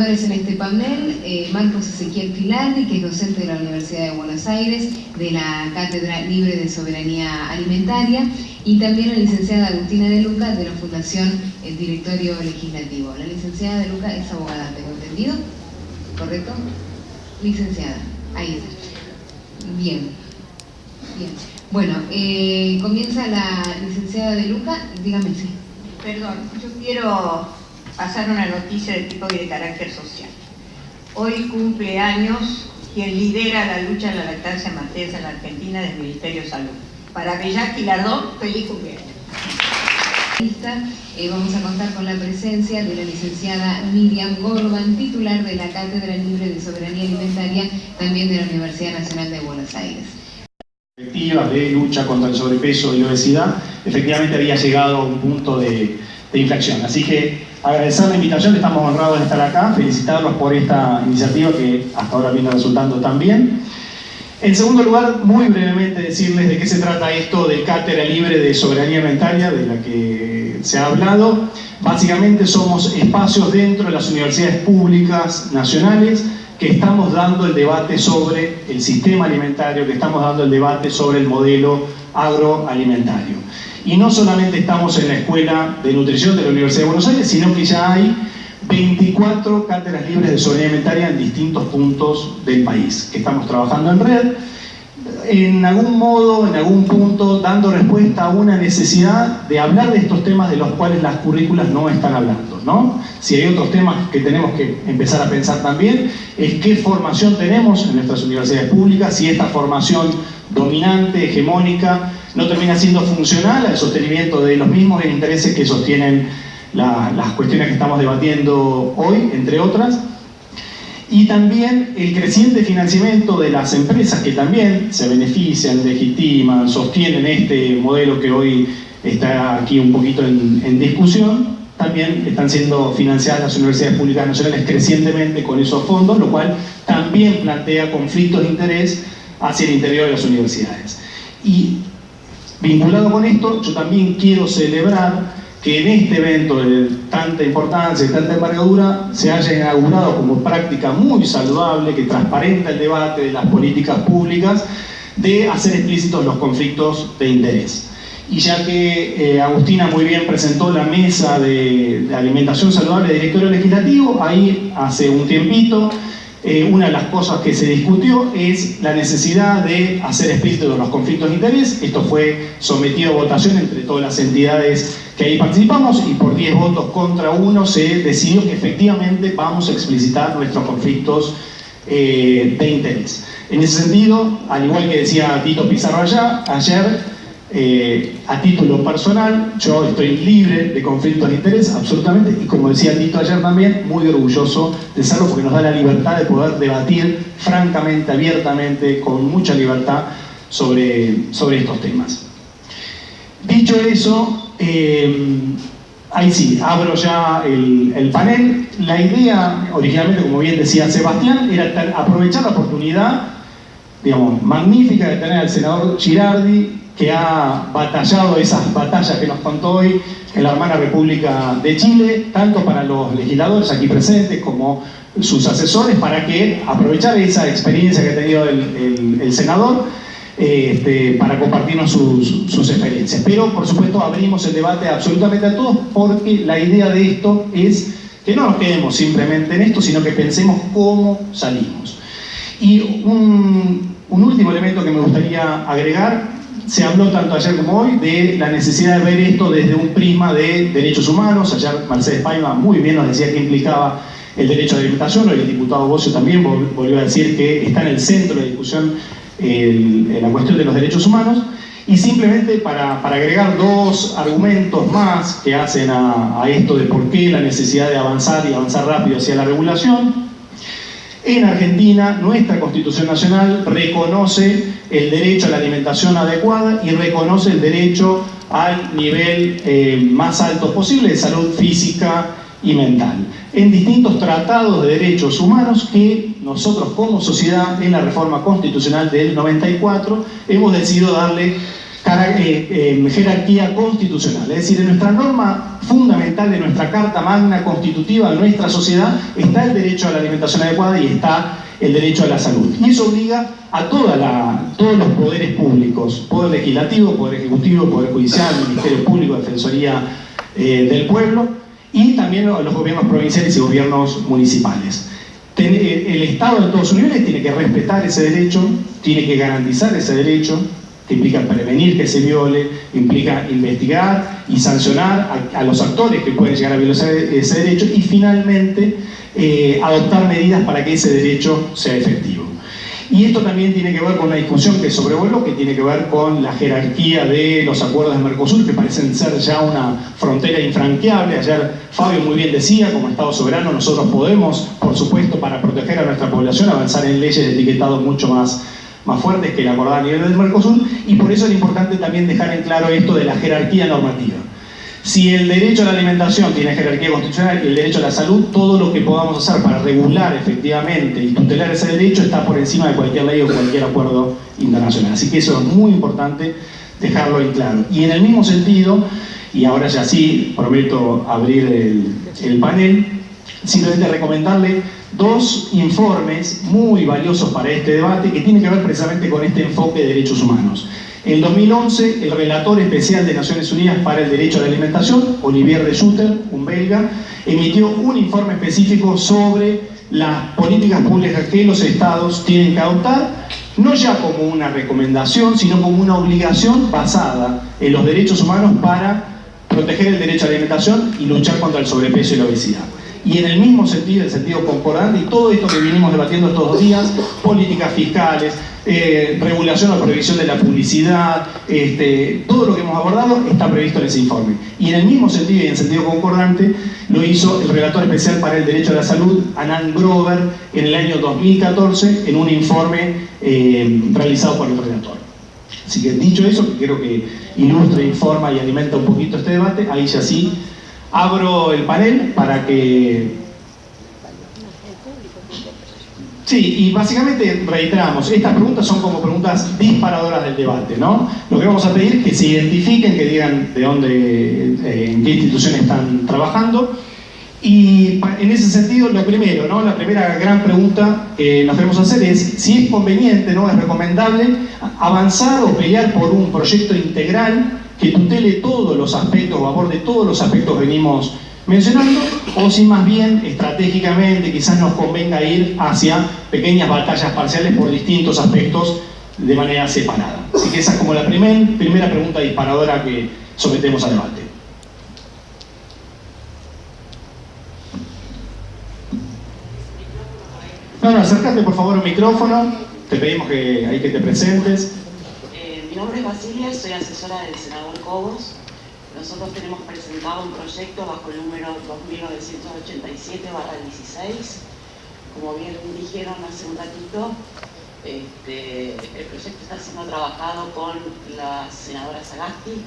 oradores en este panel, Marcos Ezequiel Filardi, que es docente de la Universidad de Buenos Aires, de la Cátedra Libre de Soberanía Alimentaria, y también la licenciada Agustina De Luca, de la Fundación El Directorio Legislativo. La licenciada De Luca es abogada, ¿tengo entendido? ¿Correcto? Licenciada, ahí está. Bien. Bien. Bueno, comienza la licenciada De Luca, dígame sí. Perdón, yo quiero pasar una noticia de tipo y de carácter social. Hoy cumple años quien lidera la lucha en la lactancia materna en la Argentina del Ministerio de Salud. Para Bellac Lardón, feliz cumpleaños. Vamos a contar con la presencia de la licenciada Miriam Gorban, titular de la Cátedra Libre de Soberanía Alimentaria, también de la Universidad Nacional de Buenos Aires. Perspectivas de lucha contra el sobrepeso y la obesidad, efectivamente había llegado a un punto de inflexión. Así que agradecer la invitación, estamos honrados de estar acá, felicitarlos por esta iniciativa que hasta ahora viene resultando tan bien. En segundo lugar, muy brevemente decirles de qué se trata esto de Cátedra Libre de Soberanía Alimentaria, de la que se ha hablado. Básicamente somos espacios dentro de las universidades públicas nacionales que estamos dando el debate sobre el sistema alimentario, que estamos dando el debate sobre el modelo agroalimentario. Y no solamente estamos en la Escuela de Nutrición de la Universidad de Buenos Aires, sino que ya hay 24 cátedras libres de soberanía alimentaria en distintos puntos del país, que estamos trabajando en red, en algún modo, en algún punto, dando respuesta a una necesidad de hablar de estos temas de los cuales las currículas no están hablando, ¿no? Si hay otros temas que tenemos que empezar a pensar también, es qué formación tenemos en nuestras universidades públicas, si esta formación dominante, hegemónica, no termina siendo funcional al sostenimiento de los mismos intereses que sostienen las cuestiones que estamos debatiendo hoy, entre otras. Y también el creciente financiamiento de las empresas que también se benefician, legitiman, sostienen este modelo que hoy está aquí un poquito en discusión, también están siendo financiadas las universidades públicas nacionales crecientemente con esos fondos, lo cual también plantea conflictos de interés hacia el interior de las universidades. Y vinculado con esto, yo también quiero celebrar que en este evento de tanta importancia y tanta envergadura se haya inaugurado como práctica muy saludable, que transparenta el debate de las políticas públicas, de hacer explícitos los conflictos de interés. Y ya que Agustina muy bien presentó la mesa de alimentación saludable del Directorio Legislativo, ahí hace un tiempito, una de las cosas que se discutió es la necesidad de hacer explícitos los conflictos de interés. Esto fue sometido a votación entre todas las entidades que ahí participamos y por 10 votos contra 1 se decidió que efectivamente vamos a explicitar nuestros conflictos de interés. En ese sentido, al igual que decía Tito Pizarro ayer, a título personal, yo estoy libre de conflictos de interés, absolutamente, y como decía Tito ayer también, muy orgulloso de serlo porque nos da la libertad de poder debatir francamente, abiertamente, con mucha libertad sobre estos temas. Dicho eso, ahí sí, abro ya el panel. La idea, originalmente, como bien decía Sebastián, era aprovechar la oportunidad, digamos, magnífica de tener al senador Girardi, que ha batallado esas batallas que nos contó hoy en la hermana República de Chile, tanto para los legisladores aquí presentes como sus asesores, para que aprovechar esa experiencia que ha tenido el senador para compartirnos sus experiencias. Pero, por supuesto, abrimos el debate absolutamente a todos, porque la idea de esto es que no nos quedemos simplemente en esto, sino que pensemos cómo salimos. Y un último elemento que me gustaría agregar: se habló tanto ayer como hoy de la necesidad de ver esto desde un prisma de derechos humanos. Ayer Mercedes Paiva muy bien nos decía que implicaba el derecho a la alimentación. Hoy el diputado Bocio también volvió a decir que está en el centro de la discusión la cuestión de los derechos humanos. Y simplemente para agregar dos argumentos más que hacen a esto de por qué la necesidad de avanzar y avanzar rápido hacia la regulación. En Argentina, nuestra Constitución Nacional reconoce el derecho a la alimentación adecuada y reconoce el derecho al nivel más alto posible de salud física y mental, en distintos tratados de derechos humanos que nosotros como sociedad, en la reforma constitucional del 94, hemos decidido darle jerarquía constitucional. Es decir, en nuestra norma fundamental, de nuestra Carta Magna Constitutiva de nuestra sociedad, está el derecho a la alimentación adecuada y está el derecho a la salud. Y eso obliga a todos los poderes públicos, Poder Legislativo, Poder Ejecutivo, Poder Judicial, Ministerio Público, Defensoría del Pueblo, y también los gobiernos provinciales y gobiernos municipales. El Estado en todos sus niveles tiene que respetar ese derecho, tiene que garantizar ese derecho, que implica prevenir que se viole, implica investigar y sancionar a los actores que pueden llegar a violar ese derecho, y finalmente adoptar medidas para que ese derecho sea efectivo. Y esto también tiene que ver con una discusión que sobrevoló, que tiene que ver con la jerarquía de los acuerdos de Mercosur, que parecen ser ya una frontera infranqueable. Ayer Fabio muy bien decía, como Estado soberano nosotros podemos, por supuesto, para proteger a nuestra población, avanzar en leyes de etiquetado mucho más fuertes que el acordado a nivel del Mercosur, y por eso es importante también dejar en claro esto de la jerarquía normativa. Si el derecho a la alimentación tiene jerarquía constitucional y el derecho a la salud, todo lo que podamos hacer para regular efectivamente y tutelar ese derecho está por encima de cualquier ley o cualquier acuerdo internacional. Así que eso es muy importante dejarlo en claro. Y en el mismo sentido, y ahora ya sí prometo abrir el panel, simplemente recomendarle dos informes muy valiosos para este debate que tienen que ver precisamente con este enfoque de derechos humanos. En 2011, el relator especial de Naciones Unidas para el Derecho a la Alimentación, Olivier de Schutter, un belga, emitió un informe específico sobre las políticas públicas que los estados tienen que adoptar, no ya como una recomendación, sino como una obligación basada en los derechos humanos para proteger el derecho a la alimentación y luchar contra el sobrepeso y la obesidad. Y en el mismo sentido, el sentido concordante, y todo esto que vinimos debatiendo estos 2 días, políticas fiscales, regulación o prohibición de la publicidad, todo lo que hemos abordado está previsto en ese informe. Y en el mismo sentido y en sentido concordante lo hizo el relator especial para el derecho a la salud, Anand Grover, en el año 2014, en un informe realizado por el relator. Así que dicho eso, que creo que ilustra, informa y alimenta un poquito este debate, ahí ya sí abro el panel para que... Sí, y básicamente reiteramos, estas preguntas son como preguntas disparadoras del debate, ¿no? Lo que vamos a pedir es que se identifiquen, que digan de dónde, en qué institución están trabajando. Y en ese sentido, lo primero, ¿no? La primera gran pregunta que nos queremos hacer es si es conveniente, ¿no? Es recomendable avanzar o pelear por un proyecto integral que tutele todos los aspectos o aborde todos los aspectos que venimos mencionando, o si más bien estratégicamente quizás nos convenga ir hacia pequeñas batallas parciales por distintos aspectos de manera separada. Así que esa es como la primera pregunta disparadora que sometemos a debate. No, acércate por favor al micrófono, te pedimos que te presentes. Mi nombre es Basilia, soy asesora del senador Cobos. Nosotros tenemos presentado un proyecto bajo el número 2987/16. Como bien dijeron hace un ratito, el proyecto está siendo trabajado con la senadora Sagasti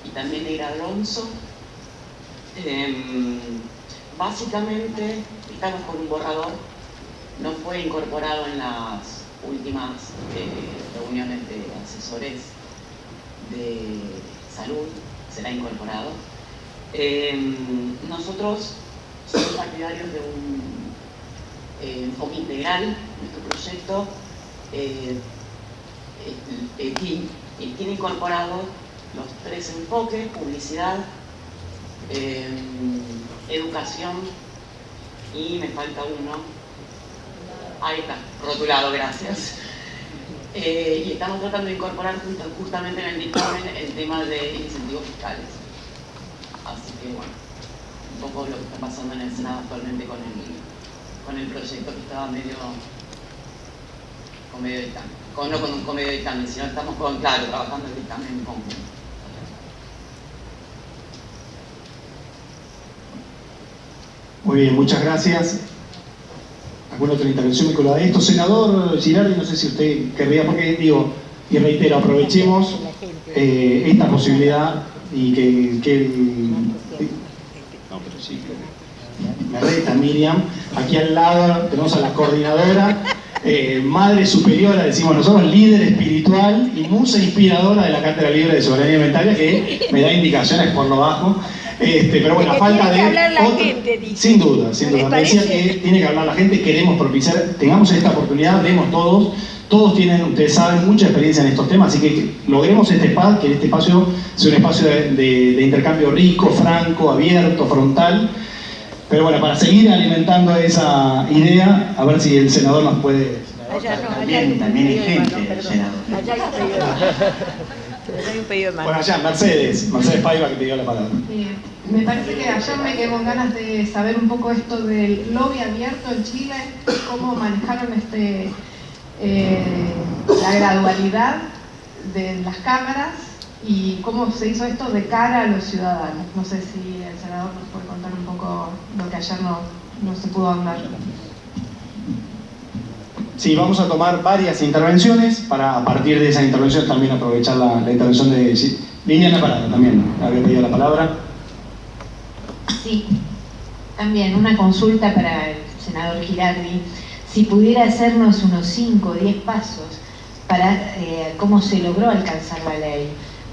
y también Neira Alonso. Básicamente estamos con un borrador, no fue incorporado en las últimas reuniones de asesores de salud, será incorporado. Nosotros somos partidarios de un enfoque integral. Nuestro proyecto tiene incorporado los 3 enfoques: publicidad, educación y me falta uno. Ahí está, rotulado, gracias. Y estamos tratando de incorporar justamente en el dictamen el tema de incentivos fiscales. Así que bueno, un poco lo que está pasando en el Senado actualmente con el proyecto, que estaba medio dictamen. No con medio dictamen, sino estamos trabajando el dictamen en conjunto. Muy bien, muchas gracias. ¿Alguna otra intervención vinculada a esto? Senador Girardi, no sé si usted querría, porque digo, y reitero, aprovechemos esta posibilidad y que no, pero sí, me reta Miriam, aquí al lado tenemos a la coordinadora, madre superiora, decimos nosotros, líder espiritual y musa inspiradora de la Cátedra Libre de Soberanía Alimentaria, que me da indicaciones por lo bajo. Pero bueno, a falta de... gente, sin duda, me decía que tiene que hablar la gente, queremos propiciar, tengamos esta oportunidad, demos todos tienen, ustedes saben, mucha experiencia en estos temas, así que logremos que este espacio sea un espacio de intercambio rico, franco, abierto, frontal. Pero bueno, para seguir alimentando esa idea, a ver si el senador nos puede... También hay gente, senador. Allá hay un pedido de mano. Bueno, allá, Mercedes Paiva, que pidió la palabra. Me parece que ayer me quedé con ganas de saber un poco esto del lobby abierto en Chile, cómo manejaron la gradualidad de las cámaras y cómo se hizo esto de cara a los ciudadanos. No sé si el senador nos puede contar un poco lo que ayer no se pudo hablar. Sí, vamos a tomar varias intervenciones para a partir de esa intervención también aprovechar la intervención de Liliana Parada, también había pedido la palabra. Sí, también una consulta para el senador Girardi. Si pudiera hacernos unos 5 o 10 pasos para cómo se logró alcanzar la ley.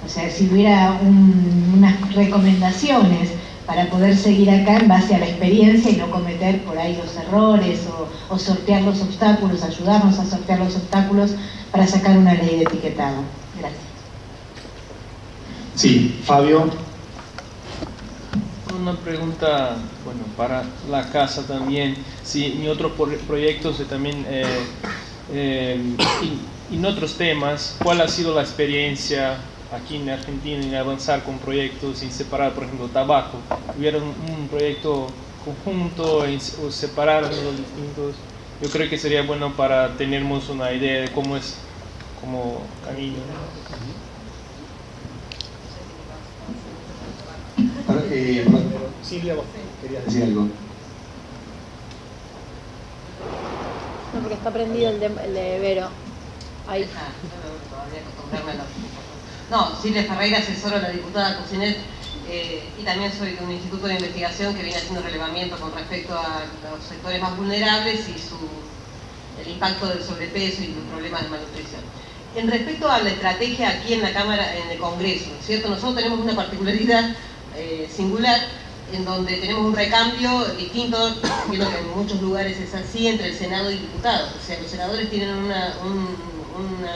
O sea, si hubiera unas recomendaciones para poder seguir acá en base a la experiencia y no cometer por ahí los errores o sortear los obstáculos, ayudarnos a sortear los obstáculos para sacar una ley de etiquetado. Gracias. Sí, Fabio. Una pregunta, bueno, para la casa también. Sí, en otros proyectos también, en otros temas, ¿cuál ha sido la experiencia aquí en Argentina en avanzar con proyectos sin separar, por ejemplo, tabaco? ¿Hubiera un proyecto conjunto o separar los distintos? Yo creo que sería bueno para tenernos una idea de cómo es como camino. Silvia, vos querías decir algo. No, porque está prendido el de Vero. Ahí. No, Silvia Ferreira, asesora de la diputada Cousinet, y también soy de un instituto de investigación que viene haciendo relevamiento con respecto a los sectores más vulnerables y el impacto del sobrepeso y los problemas de malnutrición. En respecto a la estrategia aquí en la Cámara, en el Congreso, ¿cierto? Nosotros tenemos una particularidad singular en donde tenemos un recambio distinto, creo que en muchos lugares es así, entre el Senado y diputados. O sea, los senadores tienen una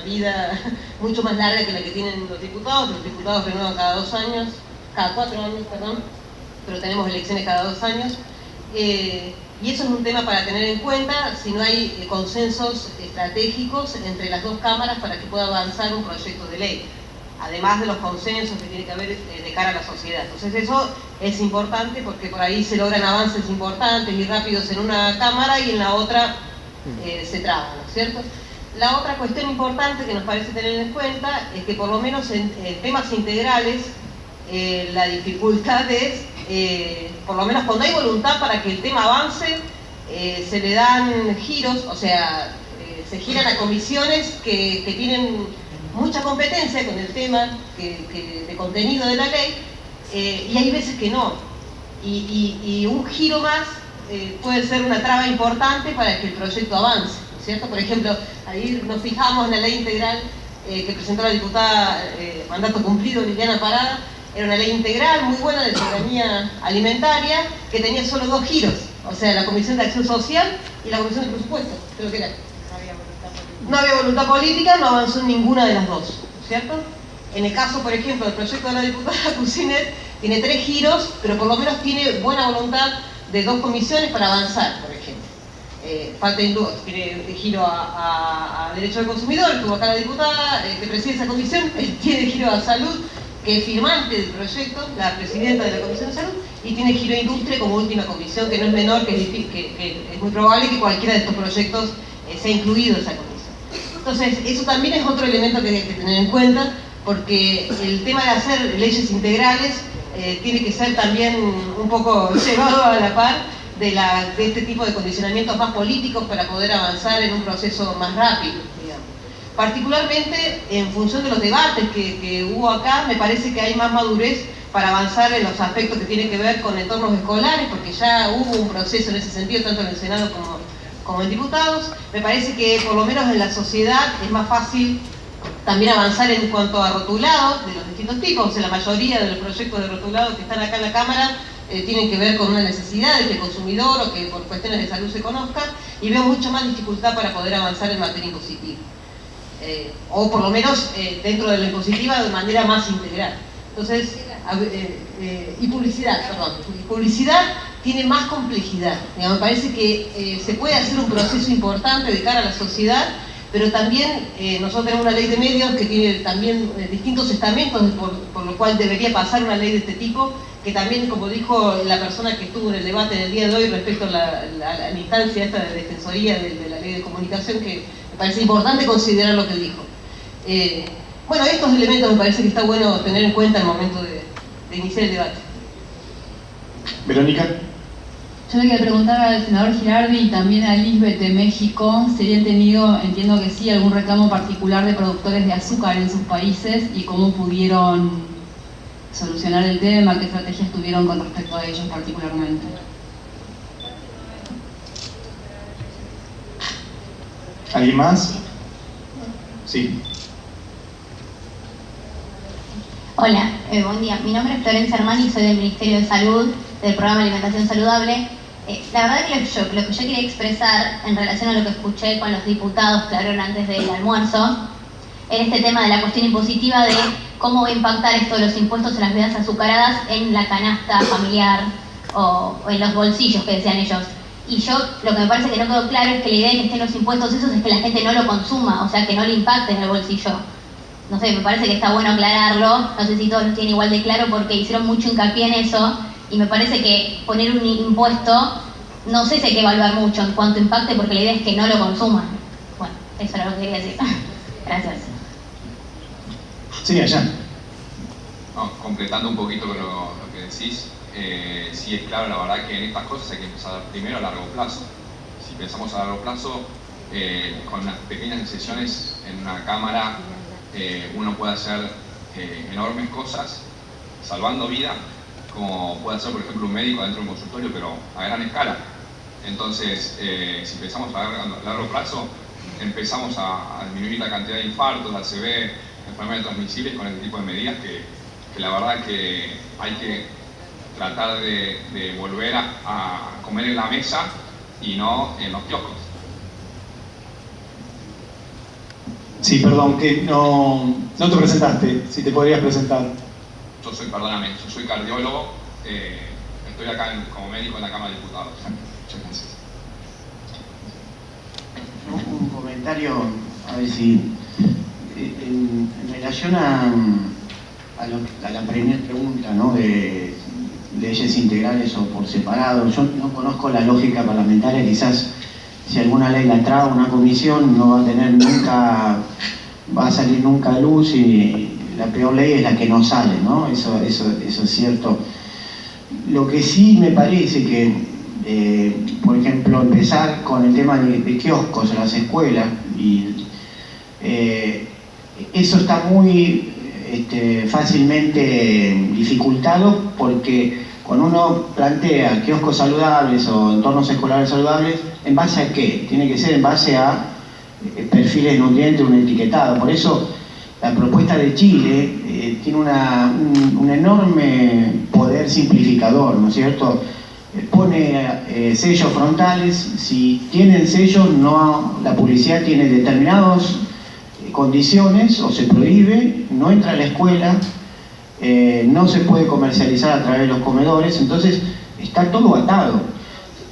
vida mucho más larga que la que tienen los diputados renuevan cada 4 años, perdón, pero tenemos elecciones cada 2 años. Y eso es un tema para tener en cuenta si no hay consensos estratégicos entre las dos cámaras para que pueda avanzar un proyecto de ley, además de los consensos que tiene que haber de cara a la sociedad. Entonces eso es importante porque por ahí se logran avances importantes y rápidos en una cámara y en la otra se traban, ¿no es cierto? La otra cuestión importante que nos parece tener en cuenta es que por lo menos en temas integrales la dificultad es, por lo menos cuando hay voluntad para que el tema avance, se le dan giros, o sea, se giran a comisiones que tienen mucha competencia con el tema de contenido de la ley, y hay veces que no. Y un giro más puede ser una traba importante para que el proyecto avance, ¿no es cierto? Por ejemplo, ahí nos fijamos en la ley integral que presentó la diputada mandato cumplido Liliana Parada. Era una ley integral muy buena de soberanía alimentaria que tenía solo 2 giros, o sea, la Comisión de Acción Social y la Comisión de Presupuesto, creo que era. No había voluntad política, no avanzó en ninguna de las dos, ¿cierto? En el caso, por ejemplo, del proyecto de la diputada Cousinet, tiene 3 giros, pero por lo menos tiene buena voluntad de 2 comisiones para avanzar, por ejemplo. Tiene giro a Derecho del Consumidor, tuvo acá la diputada que preside esa comisión, tiene giro a Salud, que es firmante del proyecto, la presidenta de la Comisión de Salud, y tiene giro a Industria como última comisión, que no es menor, que es muy probable que cualquiera de estos proyectos sea incluido en esa comisión. Entonces, eso también es otro elemento que hay que tener en cuenta, porque el tema de hacer leyes integrales tiene que ser también un poco llevado a la par de este tipo de condicionamientos más políticos para poder avanzar en un proceso más rápido, digamos. Particularmente en función de los debates que hubo acá, me parece que hay más madurez para avanzar en los aspectos que tienen que ver con entornos escolares, porque ya hubo un proceso en ese sentido, tanto en el Senado como en diputados. Me parece que por lo menos en la sociedad es más fácil también avanzar en cuanto a rotulado de los distintos tipos. O sea, la mayoría de los proyectos de rotulado que están acá en la Cámara tienen que ver con una necesidad de que el consumidor o que por cuestiones de salud se conozca, y veo mucho más dificultad para poder avanzar en materia impositiva. O por lo menos dentro de la impositiva de manera más integral. Entonces, y publicidad, perdón. Publicidad tiene más complejidad. Me parece que se puede hacer un proceso importante de cara a la sociedad, pero también nosotros tenemos una ley de medios que tiene también distintos estamentos, por lo cual debería pasar una ley de este tipo, que también, como dijo la persona que estuvo en el debate del día de hoy respecto a la instancia esta de defensoría de la ley de comunicación, que me parece importante considerar lo que dijo. Bueno, estos elementos me parece que está bueno tener en cuenta al momento de iniciar el debate. Verónica. Yo le quería preguntar al senador Girardi y también a Lisbeth de México si habían tenido, entiendo que sí, algún reclamo particular de productores de azúcar en sus países y cómo pudieron solucionar el tema, qué estrategias tuvieron con respecto a ellos particularmente. ¿Alguien más? Sí. Hola, buen día. Mi nombre es Florencia Armani, soy del Ministerio de Salud, del programa Alimentación Saludable. La verdad que lo que yo quería expresar en relación a lo que escuché con los diputados que hablaron antes del almuerzo, en este tema de la cuestión impositiva de cómo va a impactar esto de los impuestos en las bebidas azucaradas en la canasta familiar o en los bolsillos que decían ellos. Y yo lo que me parece que no quedó claro es que la idea de que estén los impuestos esos es que la gente no lo consuma, o sea, que no le impacte en el bolsillo. No sé, me parece que está bueno aclararlo, no sé si todos lo tienen igual de claro porque hicieron mucho hincapié en eso, y me parece que poner un impuesto, no sé si hay que evaluar mucho en cuanto impacte porque la idea es que no lo consuman. Bueno, eso era lo que quería decir. Gracias. Sí, allá. No, completando un poquito con lo que decís, sí es claro, la verdad que en estas cosas hay que empezar primero a largo plazo. Si pensamos a largo plazo, con unas pequeñas decisiones en una cámara, uno puede hacer enormes cosas, salvando vida, como puede hacer por ejemplo un médico dentro de un consultorio, pero a gran escala. Entonces, si pensamos a largo plazo, empezamos a disminuir la cantidad de infartos, de ACV, enfermedades transmisibles con este tipo de medidas que la verdad que hay que tratar de volver a comer en la mesa y no en los kioscos. Sí, perdón, que no te presentaste, si te podrías presentar. Yo soy cardiólogo, estoy acá como médico en la Cámara de Diputados. Muchas gracias. Un comentario, a ver si, en relación a la primera pregunta, ¿no?, de leyes integrales o por separado. Yo no conozco la lógica parlamentaria, quizás si alguna ley la trae una comisión no va a tener nunca, va a salir nunca a luz, y la peor ley es la que no sale, ¿no? Eso es cierto. Lo que sí me parece que, por ejemplo, empezar con el tema de kioscos en las escuelas, y eso está muy fácilmente dificultado, porque cuando uno plantea kioscos saludables o entornos escolares saludables, ¿en base a qué? Tiene que ser en base a perfiles de nutrientes, un etiquetado. Por eso la propuesta de Chile tiene un enorme poder simplificador, ¿no es cierto? Pone sellos frontales. Si tienen sellos, la publicidad tiene determinadas condiciones, o se prohíbe, no entra a la escuela, no se puede comercializar a través de los comedores. Entonces está todo atado,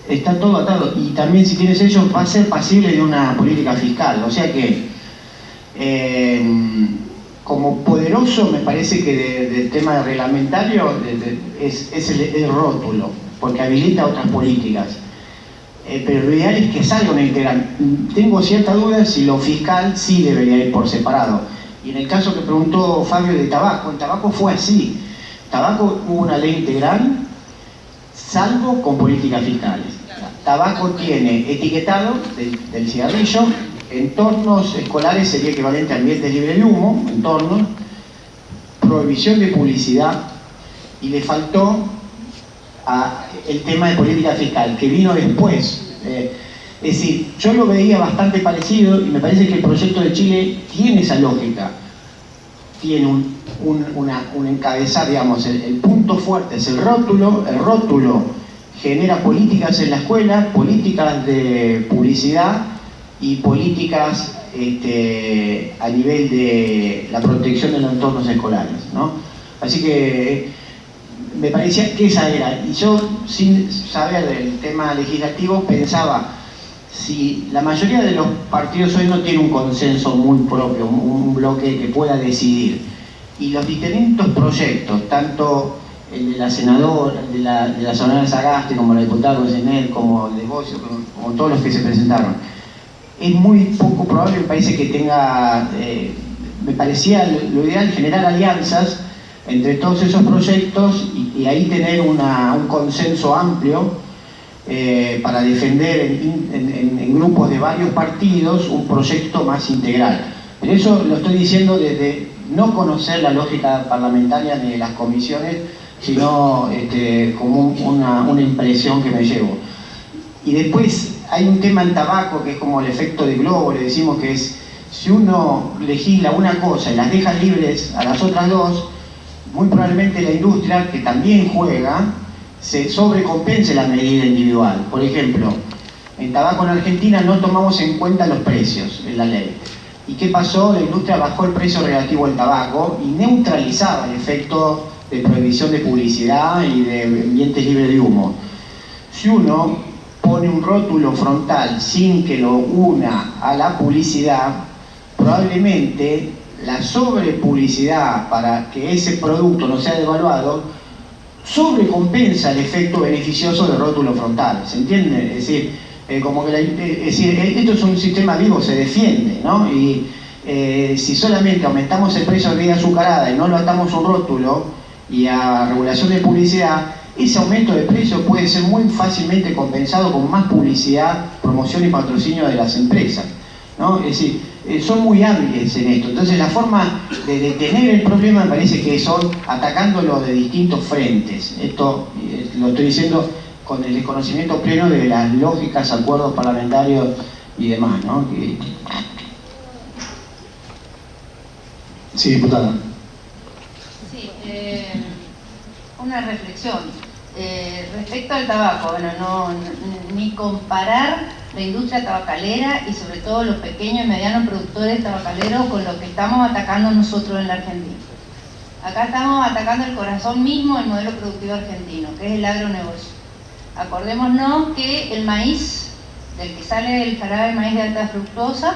y también si tiene sellos va a ser pasible de una política fiscal. O sea que como poderoso me parece que del tema reglamentario es el rótulo, porque habilita otras políticas. Pero lo ideal es que salga una integral. Tengo cierta duda si lo fiscal sí debería ir por separado. Y en el caso que preguntó Fabio de tabaco, en tabaco fue así. Tabaco hubo una ley integral, salvo con políticas fiscales. Tabaco tiene etiquetado del cigarrillo, entornos escolares sería equivalente a ambientes libres de humo, entornos, prohibición de publicidad, y le faltó el tema de política fiscal, que vino después. Es decir, yo lo veía bastante parecido y me parece que el proyecto de Chile tiene esa lógica. Tiene un encabezar, digamos, el punto fuerte es el rótulo genera políticas en la escuela, políticas de publicidad y políticas a nivel de la protección de los entornos escolares, ¿no? Así que me parecía que esa era, y yo sin saber del tema legislativo pensaba, si la mayoría de los partidos hoy no tiene un consenso muy propio, un bloque que pueda decidir, y los distintos proyectos, tanto el de la senadora, de la senadora Sagasti, como la diputada Goyener, como el de Bocio, como todos los que se presentaron, es muy poco probable, me parece que tenga, me parecía lo ideal generar alianzas entre todos esos proyectos y ahí tener un consenso amplio para defender en grupos de varios partidos un proyecto más integral. Pero eso lo estoy diciendo desde no conocer la lógica parlamentaria de las comisiones, sino como una impresión que me llevo. Y después hay un tema en tabaco que es como el efecto de globo, le decimos que es, si uno legisla una cosa y las deja libres a las otras dos, muy probablemente la industria, que también juega, se sobrecompense la medida individual. Por ejemplo, en tabaco en Argentina no tomamos en cuenta los precios en la ley. ¿Y qué pasó? La industria bajó el precio relativo al tabaco y neutralizaba el efecto de prohibición de publicidad y de ambientes libres de humo. Si uno pone un rótulo frontal sin que lo una a la publicidad, probablemente la sobrepublicidad para que ese producto no sea devaluado sobrecompensa el efecto beneficioso del rótulo frontal, ¿se entiende? Es decir, esto es un sistema vivo, se defiende, ¿no? Y si solamente aumentamos el precio de bebida azucarada y no lo atamos a un rótulo y a regulación de publicidad, ese aumento de precio puede ser muy fácilmente compensado con más publicidad, promoción y patrocinio de las empresas, ¿no? Es decir, son muy hábiles en esto. Entonces la forma de detener el problema me parece que son atacándolo de distintos frentes. Esto lo estoy diciendo con el desconocimiento pleno de las lógicas, acuerdos parlamentarios y demás, ¿no? Sí, diputada. Sí, una reflexión. Respecto al tabaco, bueno, ni comparar la industria tabacalera y sobre todo los pequeños y medianos productores tabacaleros con lo que estamos atacando nosotros en la Argentina. Acá estamos atacando el corazón mismo del modelo productivo argentino, que es el agronegocio. Acordémonos que el maíz, del que sale el jarabe de maíz de alta fructosa,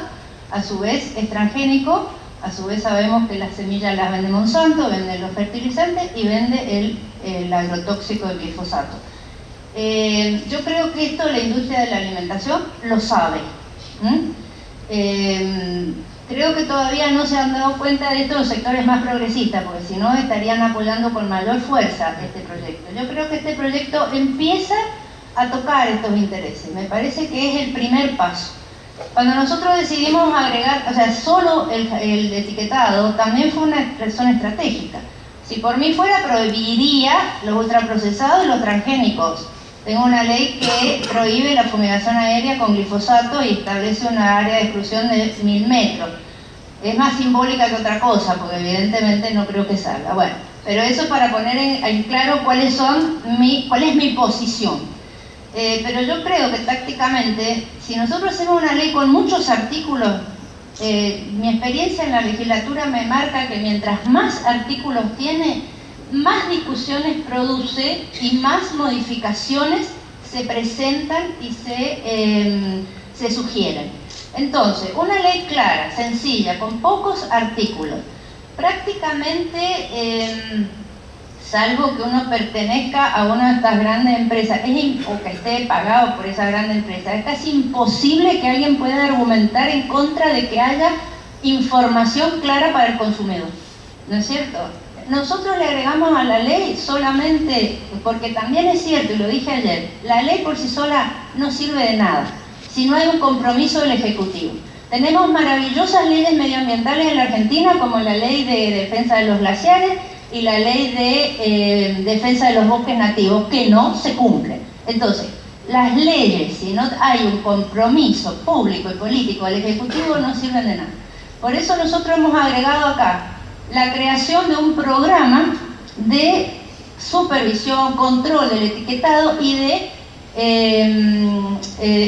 a su vez es transgénico, a su vez sabemos que las semillas las vende Monsanto, vende los fertilizantes y vende el agrotóxico del glifosato. Yo creo que esto la industria de la alimentación lo sabe. Creo que todavía no se han dado cuenta de esto los sectores más progresistas, porque si no estarían apoyando con mayor fuerza este proyecto. Yo creo que este proyecto empieza a tocar estos intereses. Me parece que es el primer paso. Cuando nosotros decidimos agregar, o sea, solo el etiquetado, también fue una razón estratégica. Si por mí fuera, prohibiría los ultraprocesados y los transgénicos. Tengo una ley que prohíbe la fumigación aérea con glifosato y establece una área de exclusión de 1000 metros. Es más simbólica que otra cosa, porque evidentemente no creo que salga. Bueno, pero eso para poner en claro cuál es mi posición. Pero yo creo que tácticamente, si nosotros hacemos una ley con muchos artículos, mi experiencia en la legislatura me marca que mientras más artículos tiene, más discusiones produce y más modificaciones se presentan y se sugieren. Entonces, una ley clara, sencilla, con pocos artículos, prácticamente, salvo que uno pertenezca a una de estas grandes empresas o que esté pagado por esa grande empresa, es casi imposible que alguien pueda argumentar en contra de que haya información clara para el consumidor, ¿no es cierto? Nosotros le agregamos a la ley solamente, porque también es cierto, y lo dije ayer, la ley por sí sola no sirve de nada si no hay un compromiso del Ejecutivo. Tenemos maravillosas leyes medioambientales en la Argentina, como la ley de defensa de los glaciares y la ley de defensa de los bosques nativos, que no se cumplen. Entonces, las leyes, si no hay un compromiso público y político del Ejecutivo, no sirven de nada. Por eso nosotros hemos agregado acá la creación de un programa de supervisión, control del etiquetado y de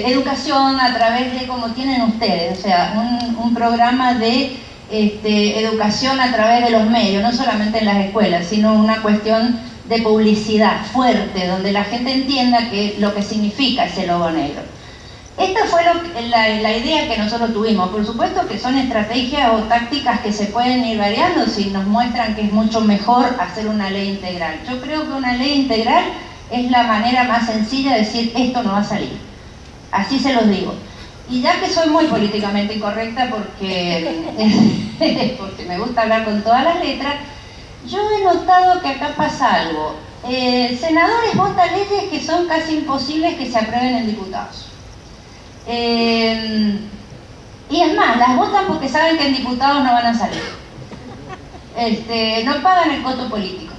educación a través de, como tienen ustedes, o sea, un programa de educación a través de los medios, no solamente en las escuelas, sino una cuestión de publicidad fuerte, donde la gente entienda lo que significa ese logo negro. Esta fue la idea que nosotros tuvimos. Por supuesto que son estrategias o tácticas que se pueden ir variando si nos muestran que es mucho mejor hacer una ley integral. Yo creo que una ley integral es la manera más sencilla de decir esto no va a salir. Así se los digo. Y ya que soy muy políticamente incorrecta porque me gusta hablar con todas las letras, yo he notado que acá pasa algo. Senadores votan leyes que son casi imposibles que se aprueben en diputados. Y es más, las votan porque saben que en diputados no van a salir. No pagan el costo político.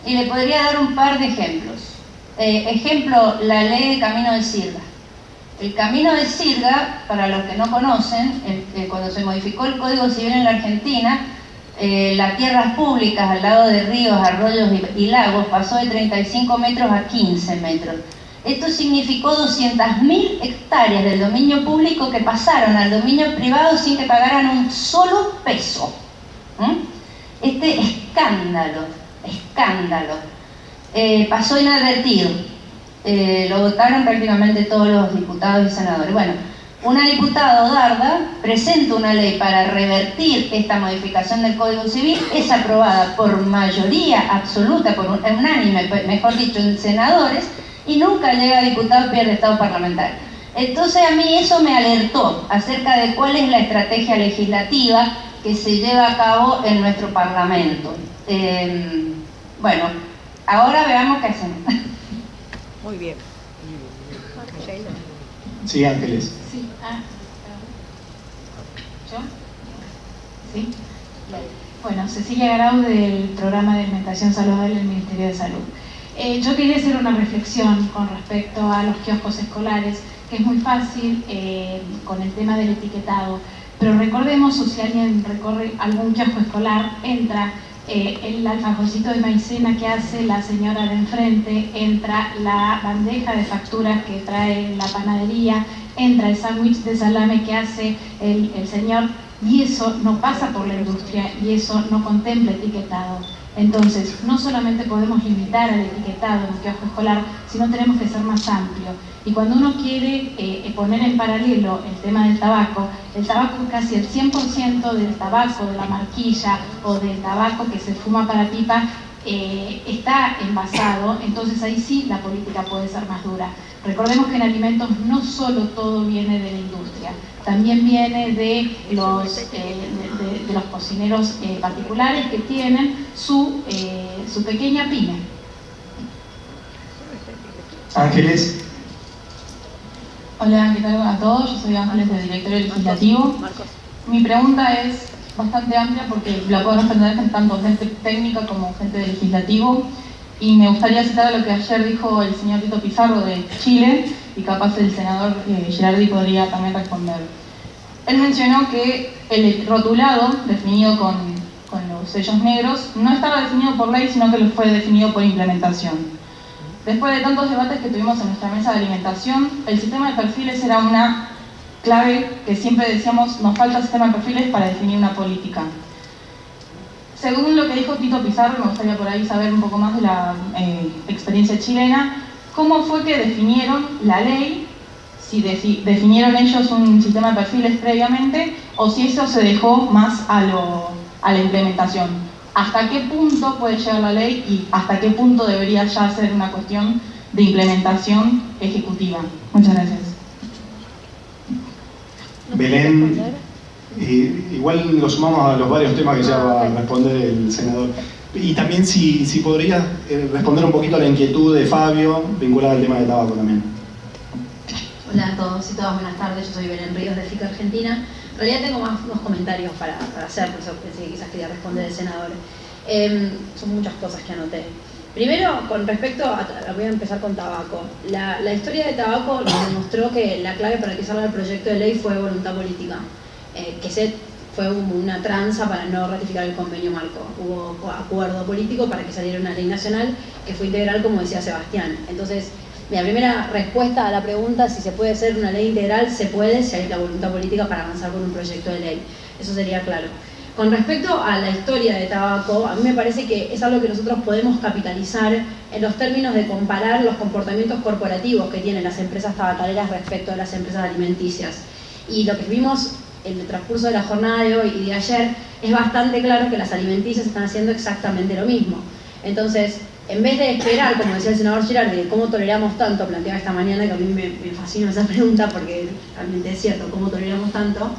Y le podría dar un par de ejemplos. Ejemplo, la ley de Camino de Sirga. El Camino de Sirga, para los que no conocen, cuando se modificó el Código Civil en la Argentina, las tierras públicas al lado de ríos, arroyos y lagos pasó de 35 metros a 15 metros. Esto significó 200.000 hectáreas del dominio público que pasaron al dominio privado sin que pagaran un solo peso. Escándalo, pasó inadvertido. Lo votaron prácticamente todos los diputados y senadores. Bueno, una diputada, Darda, presenta una ley para revertir esta modificación del Código Civil, es aprobada por mayoría absoluta, por unánime, mejor dicho, en senadores, y nunca llega a diputado, pierde estado parlamentario. Entonces a mí eso me alertó acerca de cuál es la estrategia legislativa que se lleva a cabo en nuestro Parlamento. Bueno, ahora veamos qué hacemos. Muy bien. Sí, Ángeles. Sí. ¿Yo? ¿Sí? Bueno, Cecilia Garau del Programa de Alimentación Saludable del Ministerio de Salud. Yo quería hacer una reflexión con respecto a los kioscos escolares, que es muy fácil con el tema del etiquetado, pero recordemos, o si alguien recorre algún kiosco escolar, entra el alfajorcito de maicena que hace la señora de enfrente, entra la bandeja de facturas que trae la panadería, entra el sándwich de salame que hace el señor, y eso no pasa por la industria y eso no contempla etiquetado. Entonces, no solamente podemos limitar al etiquetado en un kiosco escolar, sino tenemos que ser más amplios. Y cuando uno quiere poner en paralelo el tema del tabaco, casi el 100% del tabaco, de la marquilla o del tabaco que se fuma para pipa, está envasado, entonces ahí sí la política puede ser más dura. Recordemos que en alimentos no solo todo viene de la industria, también viene de los cocineros particulares que tienen su pequeña pyme. Ángeles. Hola, ¿qué tal a todos? Yo soy Ángeles del Directorio Legislativo. Mi pregunta es bastante amplia porque la puedo responder tanto gente técnica como gente del legislativo, y me gustaría citar lo que ayer dijo el señor Tito Pizarro de Chile, y capaz el senador Girardi podría también responder. Él mencionó que el rotulado definido con los sellos negros no estaba definido por ley, sino que lo fue definido por implementación. Después de tantos debates que tuvimos en nuestra mesa de alimentación, el sistema de perfiles era una clave que siempre decíamos, nos falta sistema de perfiles para definir una política. Según lo que dijo Tito Pizarro, me gustaría por ahí saber un poco más de la experiencia chilena, ¿cómo fue que definieron la ley? Si definieron ellos un sistema de perfiles previamente, o si eso se dejó más a la implementación. ¿Hasta qué punto puede llegar la ley y hasta qué punto debería ya ser una cuestión de implementación ejecutiva? Muchas gracias. Belén, igual lo sumamos a los varios temas que ya va a responder el senador. Y también si podría responder un poquito a la inquietud de Fabio vinculada al tema del tabaco también. Hola a todos y todas, buenas tardes. Yo soy Belén Ríos de FICA Argentina. En realidad tengo más unos comentarios para hacer, por eso pensé que quizás quería responder el senador. Son muchas cosas que anoté. Primero, con respecto a, voy a empezar con tabaco. La historia de tabaco nos demostró que la clave para que salga el proyecto de ley fue voluntad política, fue una tranza para no ratificar el convenio marco. Hubo acuerdo político para que saliera una ley nacional que fue integral, como decía Sebastián. Entonces, mi primera respuesta a la pregunta si se puede hacer una ley integral, se puede si hay la voluntad política para avanzar con un proyecto de ley. Eso sería claro. Con respecto a la historia de tabaco, a mí me parece que es algo que nosotros podemos capitalizar en los términos de comparar los comportamientos corporativos que tienen las empresas tabacaleras respecto a las empresas alimenticias. Y lo que vimos en el transcurso de la jornada de hoy y de ayer es bastante claro que las alimenticias están haciendo exactamente lo mismo. Entonces, en vez de esperar, como decía el senador Girardi, de cómo toleramos tanto, planteaba esta mañana, que a mí me fascina esa pregunta porque realmente es cierto, cómo toleramos tanto,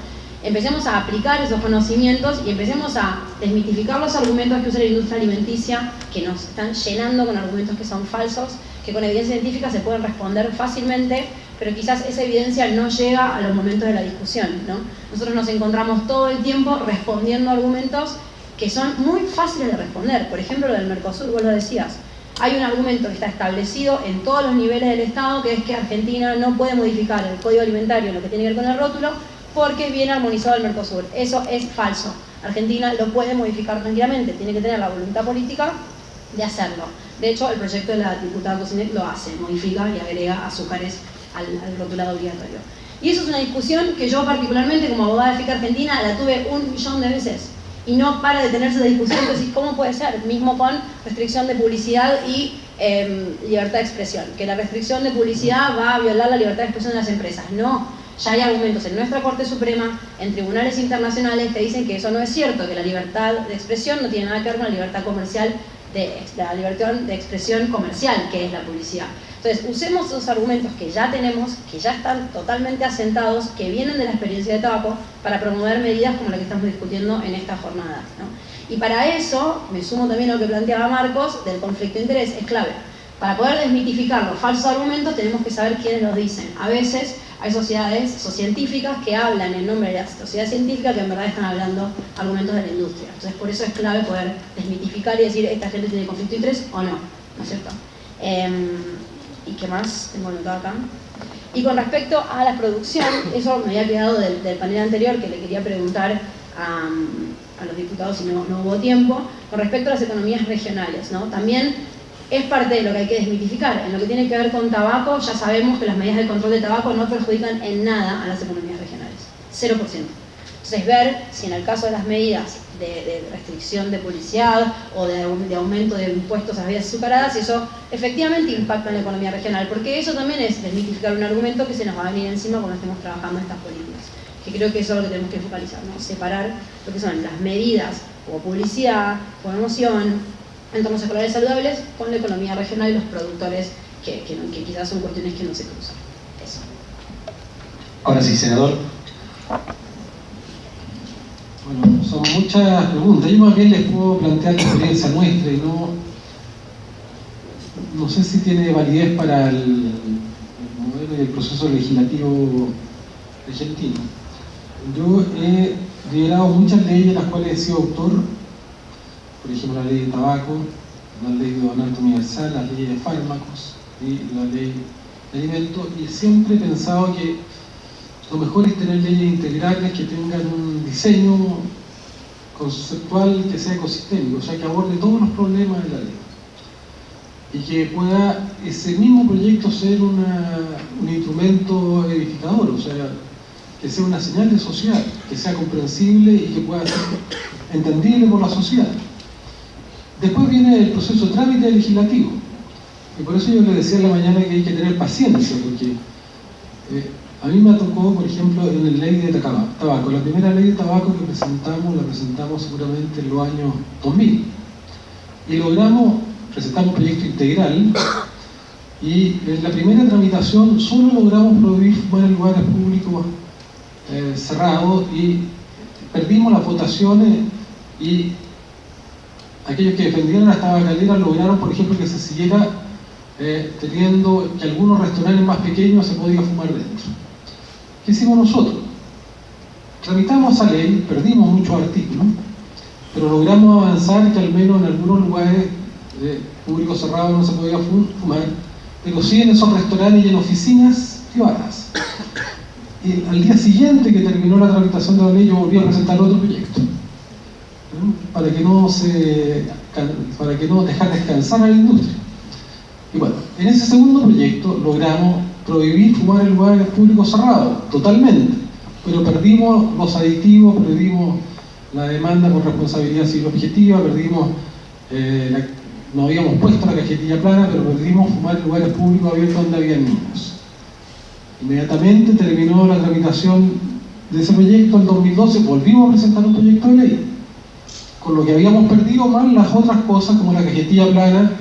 empecemos a aplicar esos conocimientos y empecemos a desmitificar los argumentos que usa la industria alimenticia, que nos están llenando con argumentos que son falsos, que con evidencia científica se pueden responder fácilmente, pero quizás esa evidencia no llega a los momentos de la discusión, ¿no? Nosotros nos encontramos todo el tiempo respondiendo argumentos que son muy fáciles de responder. Por ejemplo, lo del Mercosur, vos lo decías. Hay un argumento que está establecido en todos los niveles del Estado, que es que Argentina no puede modificar el código alimentario en lo que tiene que ver con el rótulo, porque viene armonizado el Mercosur. Eso es falso. Argentina lo puede modificar tranquilamente, tiene que tener la voluntad política de hacerlo. De hecho, el proyecto de la diputada Cosinet lo hace, modifica y agrega azúcares al rotulado obligatorio. Y eso es una discusión que yo particularmente como abogada de FICA Argentina la tuve 1.000.000 de veces. Y no para de tenerse esa discusión de decir cómo puede ser, mismo con restricción de publicidad y libertad de expresión, que la restricción de publicidad va a violar la libertad de expresión de las empresas. No, ya hay argumentos en nuestra Corte Suprema, en tribunales internacionales que dicen que eso no es cierto, que la libertad de expresión no tiene nada que ver con la libertad comercial, la libertad de expresión comercial, que es la publicidad. Entonces, usemos esos argumentos que ya tenemos, que ya están totalmente asentados, que vienen de la experiencia de tabaco, para promover medidas como la que estamos discutiendo en esta jornada, ¿no? Y para eso, me sumo también a lo que planteaba Marcos, del conflicto de interés, es clave. Para poder desmitificar los falsos argumentos, tenemos que saber quiénes los dicen. A veces hay sociedades sociocientíficas que hablan en nombre de la sociedad científica que en verdad están hablando argumentos de la industria. Entonces, por eso es clave poder desmitificar y decir, esta gente tiene conflicto de interés o no, ¿no es cierto? ¿Y qué más tengo anotado acá? Y con respecto a la producción, eso me había quedado del panel anterior, que le quería preguntar a los diputados si no hubo tiempo, con respecto a las economías regionales, ¿no? También es parte de lo que hay que desmitificar. En lo que tiene que ver con tabaco, ya sabemos que las medidas de control de tabaco no perjudican en nada a las economías regionales, 0%. Entonces, ver si en el caso de las medidas de restricción de publicidad o de aumento de impuestos a las bebidas azucaradas, eso efectivamente impacta en la economía regional, porque eso también es desmitificar un argumento que se nos va a venir encima cuando estemos trabajando estas políticas, que creo que eso es lo que tenemos que focalizar, ¿no? Separar lo que son las medidas o publicidad, promoción, entornos escolares saludables con la economía regional y los productores que quizás son cuestiones que no se cruzan. Eso. Ahora sí, senador. Bueno, son muchas preguntas. Yo más bien les puedo plantear la experiencia nuestra y no sé si tiene validez para el modelo y el proceso legislativo argentino. Yo he liderado muchas leyes en las cuales he sido autor, por ejemplo la ley de tabaco, la ley de donante universal, la ley de fármacos y la ley de alimentos, y siempre he pensado que lo mejor es tener leyes integrales que tengan un diseño conceptual que sea ecosistémico, o sea, que aborde todos los problemas de la ley y que pueda ese mismo proyecto ser un instrumento edificador, o sea, que sea una señal de sociedad, que sea comprensible y que pueda ser entendible por la sociedad. Después viene el proceso de trámite legislativo, y por eso yo le decía en la mañana que hay que tener paciencia, porque a mí me tocó, por ejemplo, en la ley de tabaco. La primera ley de tabaco que presentamos, la presentamos seguramente en los años 2000. Y presentamos un proyecto integral, y en la primera tramitación solo logramos prohibir fumar en lugares públicos cerrados, y perdimos las votaciones, y aquellos que defendieron las tabacaleras lograron, por ejemplo, que se siguiera teniendo que algunos restaurantes más pequeños se podía fumar dentro. ¿Qué hicimos nosotros? Tramitamos esa ley, perdimos muchos artículos, pero logramos avanzar que al menos en algunos lugares público cerrado no se podía fumar, pero sí en esos restaurantes y en oficinas privadas. Y al día siguiente que terminó la tramitación de la ley, yo volví a presentar otro proyecto, para que no dejar descansar a la industria. Y bueno, en ese segundo proyecto logramos prohibir fumar en lugares públicos cerrados, totalmente, pero perdimos los aditivos, perdimos la demanda por responsabilidad civil objetiva, perdimos, no habíamos puesto la cajetilla plana, pero perdimos fumar en lugares públicos abiertos donde había niños. Inmediatamente terminó la tramitación de ese proyecto en 2012, volvimos a presentar un proyecto de ley, con lo que habíamos perdido más las otras cosas como la cajetilla plana,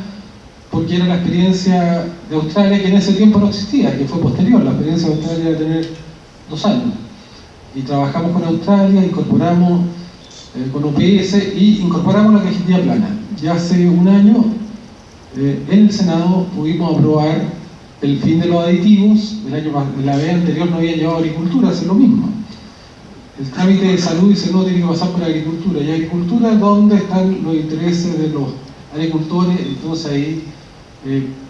porque era la experiencia de Australia que en ese tiempo no existía, que fue posterior. La experiencia de Australia era tener 2 años. Y trabajamos con Australia, incorporamos con UPS y incorporamos la cajetilla plana. Y hace un año en el Senado pudimos aprobar el fin de los aditivos. La vez anterior no había llevado agricultura, hace lo mismo. El trámite de salud dice no, tiene que pasar por agricultura. Y agricultura es donde están los intereses de los agricultores, entonces ahí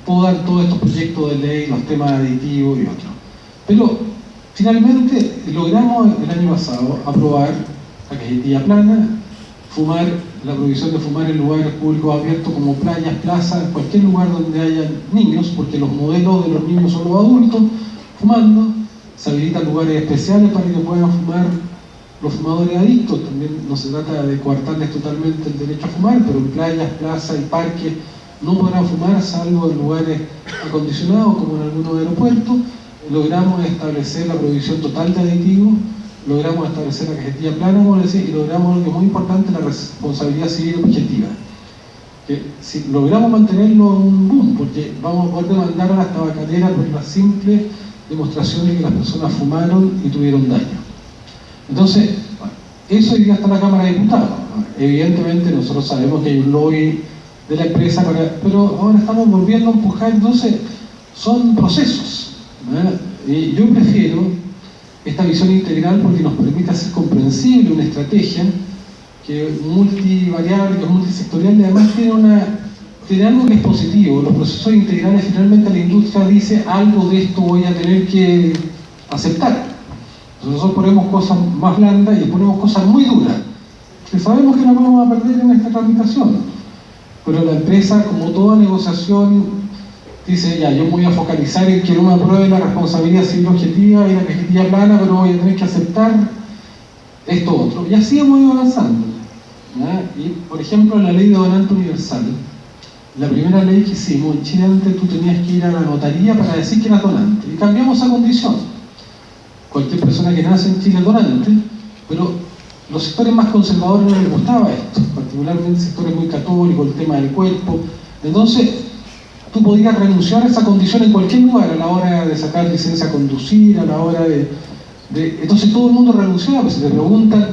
podan todos estos proyectos de ley, los temas aditivos y otros. Pero finalmente logramos el año pasado aprobar la cajetilla plana, la prohibición de fumar en lugares públicos abiertos como playas, plazas, cualquier lugar donde haya niños, porque los modelos de los niños son los adultos fumando. Se habilitan lugares especiales para que puedan fumar los fumadores adictos. También no se trata de coartarles totalmente el derecho a fumar, pero en playas, plazas y parques no podrán fumar, salvo en lugares acondicionados como en algunos aeropuertos. Logramos establecer la prohibición total de aditivos, logramos establecer la cajetilla plana, como les decía, y logramos lo que es muy importante, la responsabilidad civil objetiva. Que si logramos mantenerlo en un boom, porque vamos a poder demandar a las tabacaleras por la simple demostración de que las personas fumaron y tuvieron daño. Entonces, bueno, eso hoy día está en la Cámara de Diputados. Evidentemente nosotros sabemos que hay un lobby de la empresa, pero ahora estamos volviendo a empujar. Entonces son procesos, ¿verdad? Y yo prefiero esta visión integral porque nos permite hacer comprensible una estrategia que es multivariable, que es multisectorial y además tiene algo que es positivo. Los procesos integrales finalmente la industria dice algo de esto voy a tener que aceptar. Nosotros ponemos cosas más blandas y ponemos cosas muy duras, que sabemos que las vamos a perder en esta tramitación. Pero la empresa, como toda negociación, dice, ya, yo me voy a focalizar en que no me apruebe la responsabilidad civil objetiva y la cajetilla plana, pero voy a tener que aceptar esto otro. Y así hemos ido avanzando, ¿ya? Y, por ejemplo, la ley de donante universal, la primera ley que hicimos, en Chile antes tú tenías que ir a la notaría para decir que eras donante. Y cambiamos esa condición. Cualquier persona que nace en Chile es donante, pero los sectores más conservadores no les gustaba esto, particularmente sectores muy católicos, el tema del cuerpo. Entonces, tú podías renunciar a esa condición en cualquier lugar, a la hora de sacar licencia a conducir, a la hora Entonces todo el mundo renunciaba, pues si te preguntan,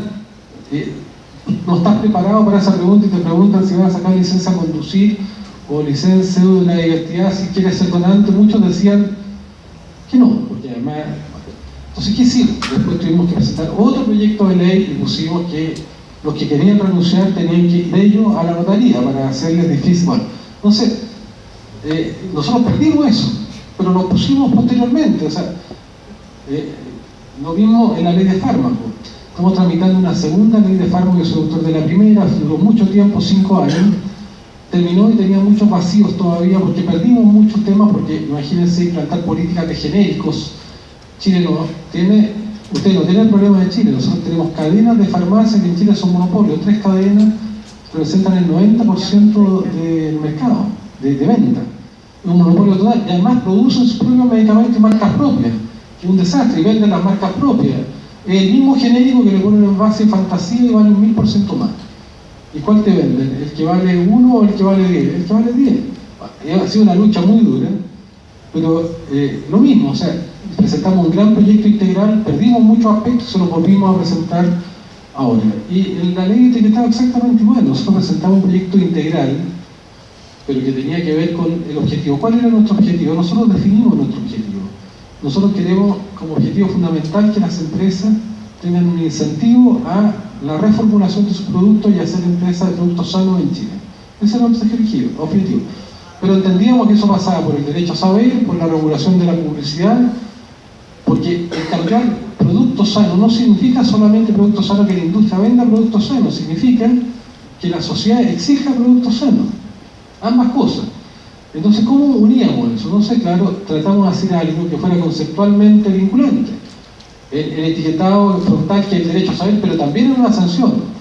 no estás preparado para esa pregunta y te preguntan si vas a sacar licencia a conducir o licencia de una identidad, si quieres ser donante, muchos decían que no, porque además... Entonces, ¿qué hicimos? Después tuvimos que presentar otro proyecto de ley y pusimos que los que querían renunciar tenían que ir ellos a la notaría para hacerles difícil. Bueno, entonces, nosotros perdimos eso, pero lo pusimos posteriormente. O sea, lo mismo en la ley de fármacos. Estamos tramitando una segunda ley de fármacos, yo soy autor de la primera, duró mucho tiempo, 5 años, terminó y tenía muchos vacíos todavía porque perdimos muchos temas, porque imagínense implantar políticas de genéricos. Chile no tiene, usted no tiene el problema de Chile, nosotros tenemos cadenas de farmacias que en Chile son monopolios, 3 cadenas representan el 90% del mercado, de venta, es un monopolio total, y además producen sus propios medicamentos y marcas propias, que es un desastre, y venden las marcas propias, es el mismo genérico que le ponen en base de fantasía y vale un 1000% más. ¿Y cuál te venden? ¿El que vale 1 o el que vale 10? El que vale 10. Ha sido una lucha muy dura, pero lo mismo, o sea, presentamos un gran proyecto integral, perdimos muchos aspectos, se los volvimos a presentar ahora. Y en la ley etiquetaba exactamente igual, nosotros presentamos un proyecto integral, pero que tenía que ver con el objetivo. ¿Cuál era nuestro objetivo? Nosotros definimos nuestro objetivo. Nosotros queremos como objetivo fundamental que las empresas tengan un incentivo a la reformulación de sus productos y hacer empresas de productos sanos en Chile. Ese era nuestro objetivo. Pero entendíamos que eso pasaba por el derecho a saber, por la regulación de la publicidad, porque el cambiar productos sanos no significa solamente productos sanos, que la industria venda productos sanos, significa que la sociedad exija productos sanos. Ambas cosas. Entonces, ¿cómo uníamos eso? Entonces, claro, tratamos de hacer algo que fuera conceptualmente vinculante. El etiquetado frontal, que es el derecho a saber, pero también es una sanción.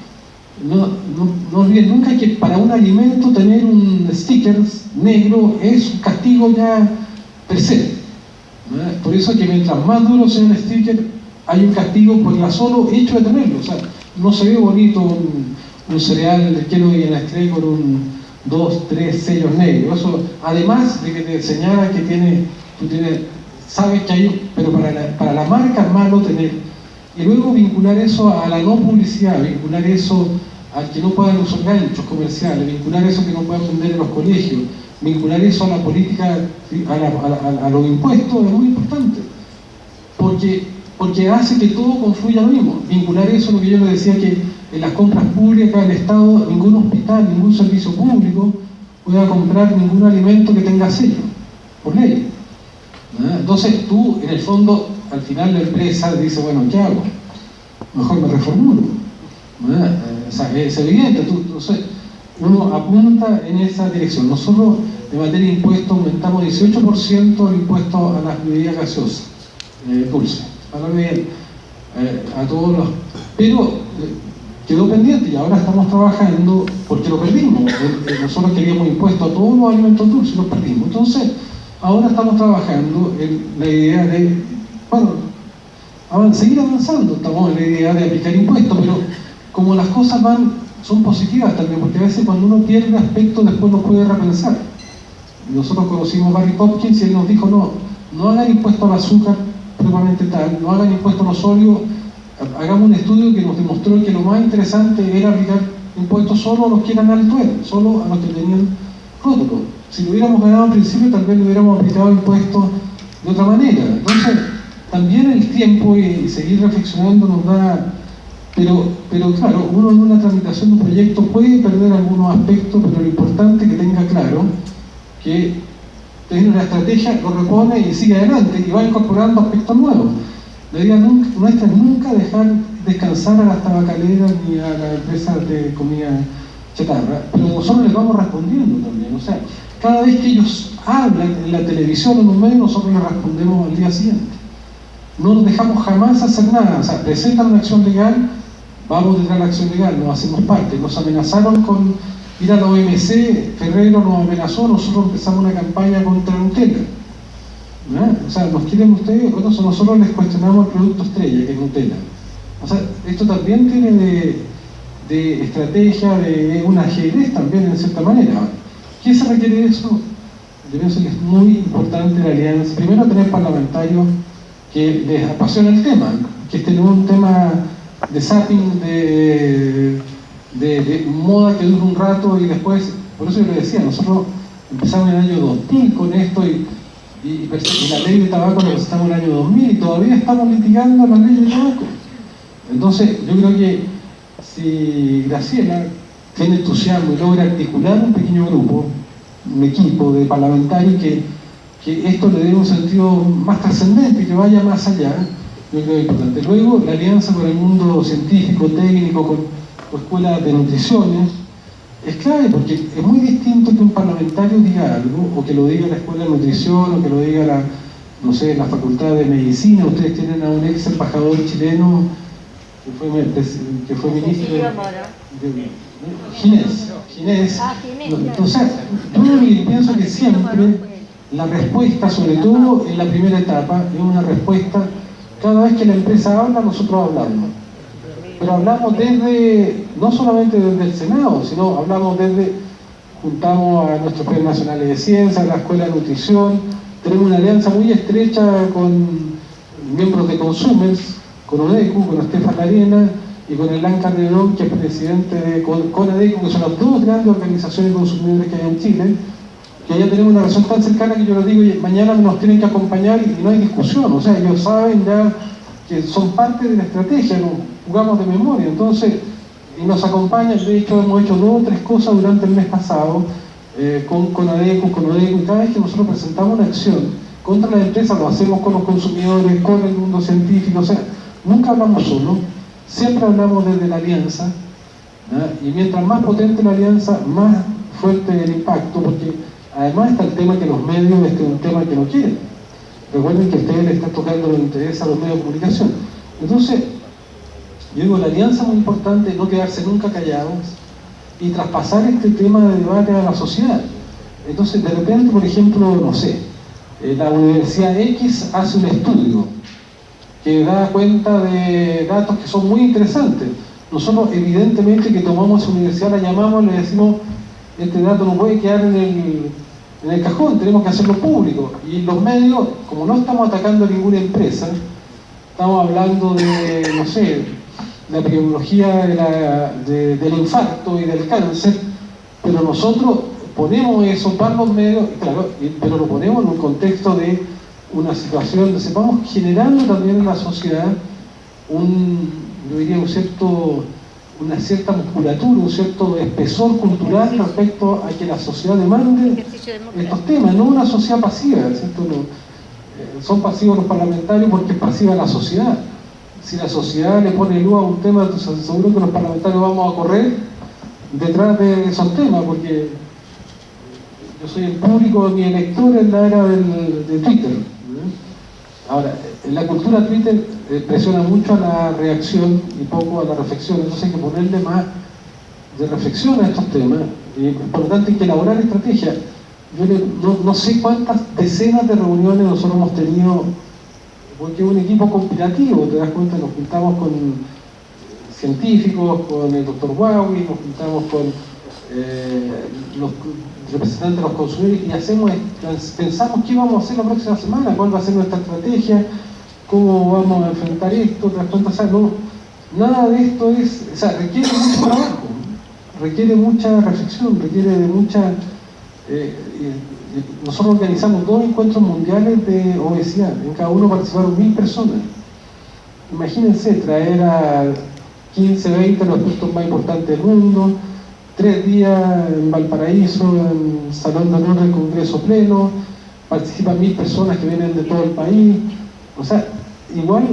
No olviden nunca que para un alimento tener un sticker negro es un castigo ya per se. Por eso es que mientras más duro sea el sticker, hay un castigo por el solo hecho de tenerlo. O sea, no se ve bonito un cereal lleno de Nestlé con 2, 3 sellos negros. Eso, además de que te señala que sabes que hay, pero para la marca es malo tener. Y luego vincular eso a la no publicidad, vincular eso al que no puedan usar ganchos comerciales, vincular eso que no puedan vender en los colegios, vincular eso a la política, a los impuestos, es muy importante. Porque hace que todo confluya lo mismo. Vincular eso, lo que yo le decía, que en las compras públicas del Estado, ningún hospital, ningún servicio público pueda comprar ningún alimento que tenga sello, por ley. Entonces tú, en el fondo, al final la empresa dice, bueno, ¿qué hago? Mejor me reformulo. O sea, es evidente, entonces uno apunta en esa dirección. Nosotros, en materia de impuestos, aumentamos 18% el impuesto a las bebidas gaseosas, dulces, a todos los... Pero quedó pendiente y ahora estamos trabajando, porque lo perdimos. Nosotros queríamos impuestos a todos los alimentos dulces y los perdimos. Entonces, ahora estamos trabajando en la idea de, bueno, seguir avanzando. Estamos en la idea de aplicar impuestos, pero como las cosas son positivas también, porque a veces cuando uno pierde aspectos después lo puede repensar. Nosotros conocimos a Barry Hopkins y él nos dijo, no hagan impuesto al azúcar propiamente tal, no hagan impuesto a los óleos, hagamos un estudio que nos demostró que lo más interesante era aplicar impuestos solo a los que eran altos, solo a los que tenían rótulo. Si lo hubiéramos ganado al principio, tal vez lo hubiéramos aplicado impuestos de otra manera. Entonces, también el tiempo y seguir reflexionando nos da... Pero claro, uno en una tramitación de un proyecto puede perder algunos aspectos, pero lo importante es que tenga claro que tiene una estrategia, lo repone y sigue adelante y va incorporando aspectos nuevos. La idea nuestra es nunca dejar descansar a las tabacaleras ni a las empresas de comida chatarra, pero nosotros les vamos respondiendo también. O sea, cada vez que ellos hablan en la televisión o en un medio, nosotros les respondemos al día siguiente. No nos dejamos jamás hacer nada. O sea, presentan una acción legal, vamos detrás de la acción legal, nos hacemos parte. Nos amenazaron con ir a la OMC, Ferrero nos amenazó, nosotros empezamos una campaña contra Nutella. O sea, ¿nos quieren ustedes? Bueno, nosotros les cuestionamos el producto estrella, que es Nutella. O sea, esto también tiene de estrategia, de un ajedrez también en cierta manera. ¿Qué se requiere de eso? Yo pienso que es muy importante la alianza. Primero, tener parlamentarios que les apasiona el tema, que estén en un tema de zapping, de moda que dura un rato y después, por eso yo le decía, nosotros empezamos en el año 2000 con esto y la ley de tabaco la presentamos en el año 2000 y todavía estamos litigando la ley de tabaco. Entonces, yo creo que si Graciela tiene entusiasmo y logra articular un pequeño grupo, un equipo de parlamentarios que esto le dé un sentido más trascendente, que vaya más allá, yo creo que es importante. Luego, la alianza con el mundo científico, técnico, con escuelas de nutrición, es clave, porque es muy distinto que un parlamentario diga algo, o que lo diga la escuela de nutrición, o que lo diga la facultad de medicina. Ustedes tienen a un ex embajador chileno que fue ministro Ginés. O sea, yo pienso que siempre la respuesta, sobre todo en la primera etapa, es una respuesta. Cada vez que la empresa habla, nosotros hablamos. Pero hablamos no solamente desde el Senado, sino hablamos juntamos a nuestros premios nacionales de ciencia, a la Escuela de Nutrición, tenemos una alianza muy estrecha con miembros de Consumers, con ODECU, con Estefan Larena y con Elan Carrerón, que es presidente de CONADECU, que son las dos grandes organizaciones de consumidores que hay en Chile, que ya tenemos una relación tan cercana que yo les digo, y mañana nos tienen que acompañar y no hay discusión. O sea, ellos saben ya que son parte de la estrategia, no jugamos de memoria. Entonces, y nos acompañan. De hecho, hemos hecho 2 o 3 cosas durante el mes pasado con ADECO, con ODECO, y cada vez que nosotros presentamos una acción contra las empresas, lo hacemos con los consumidores, con el mundo científico, o sea, nunca hablamos solo, siempre hablamos desde la alianza, ¿no? Y mientras más potente la alianza, más fuerte el impacto, porque además está el tema que los medios, este es un tema que no quieren. Recuerden que a ustedes les está tocando los intereses a los medios de comunicación. Entonces, yo digo, la alianza es muy importante, no quedarse nunca callados y traspasar este tema de debate a la sociedad. Entonces, de repente, por ejemplo, no sé, la Universidad X hace un estudio que da cuenta de datos que son muy interesantes. Nosotros, evidentemente, que tomamos esa universidad, la llamamos, le decimos, este dato no puede quedar en el cajón, tenemos que hacerlo público. Y los medios, como no estamos atacando a ninguna empresa, estamos hablando de, no sé, la epidemiología del infarto y del cáncer, pero nosotros ponemos eso para los medios, claro, pero lo ponemos en un contexto de una situación donde se vamos generando también en la sociedad yo diría una cierta musculatura, un cierto espesor cultural respecto a que la sociedad demande estos temas, no una sociedad pasiva, ¿cierto? No, son pasivos los parlamentarios porque es pasiva la sociedad. Si la sociedad le pone luz a un tema, entonces seguro que los parlamentarios vamos a correr detrás de esos temas, porque yo soy el público de mi elector en la era de Twitter. Ahora, en la cultura Twitter presiona mucho a la reacción y poco a la reflexión, entonces hay que ponerle más de reflexión a estos temas, y por lo tanto hay que elaborar estrategias. Yo no sé cuántas decenas de reuniones nosotros hemos tenido, porque es un equipo conspirativo, te das cuenta, nos juntamos con científicos, con el doctor Huawei, nos juntamos con los representantes de los consumidores y pensamos qué vamos a hacer la próxima semana, cuál va a ser nuestra estrategia, cómo vamos a enfrentar esto, te das cuenta, o sea, nada de esto requiere mucho trabajo, requiere mucha reflexión, requiere de mucha... nosotros organizamos 2 encuentros mundiales de obesidad, en cada uno participaron 1000 personas. Imagínense traer a 15, 20 los expertos más importantes del mundo, 3 días en Valparaíso, en el Salón de Honor del Congreso Pleno, participan 1000 personas que vienen de todo el país. O sea, igual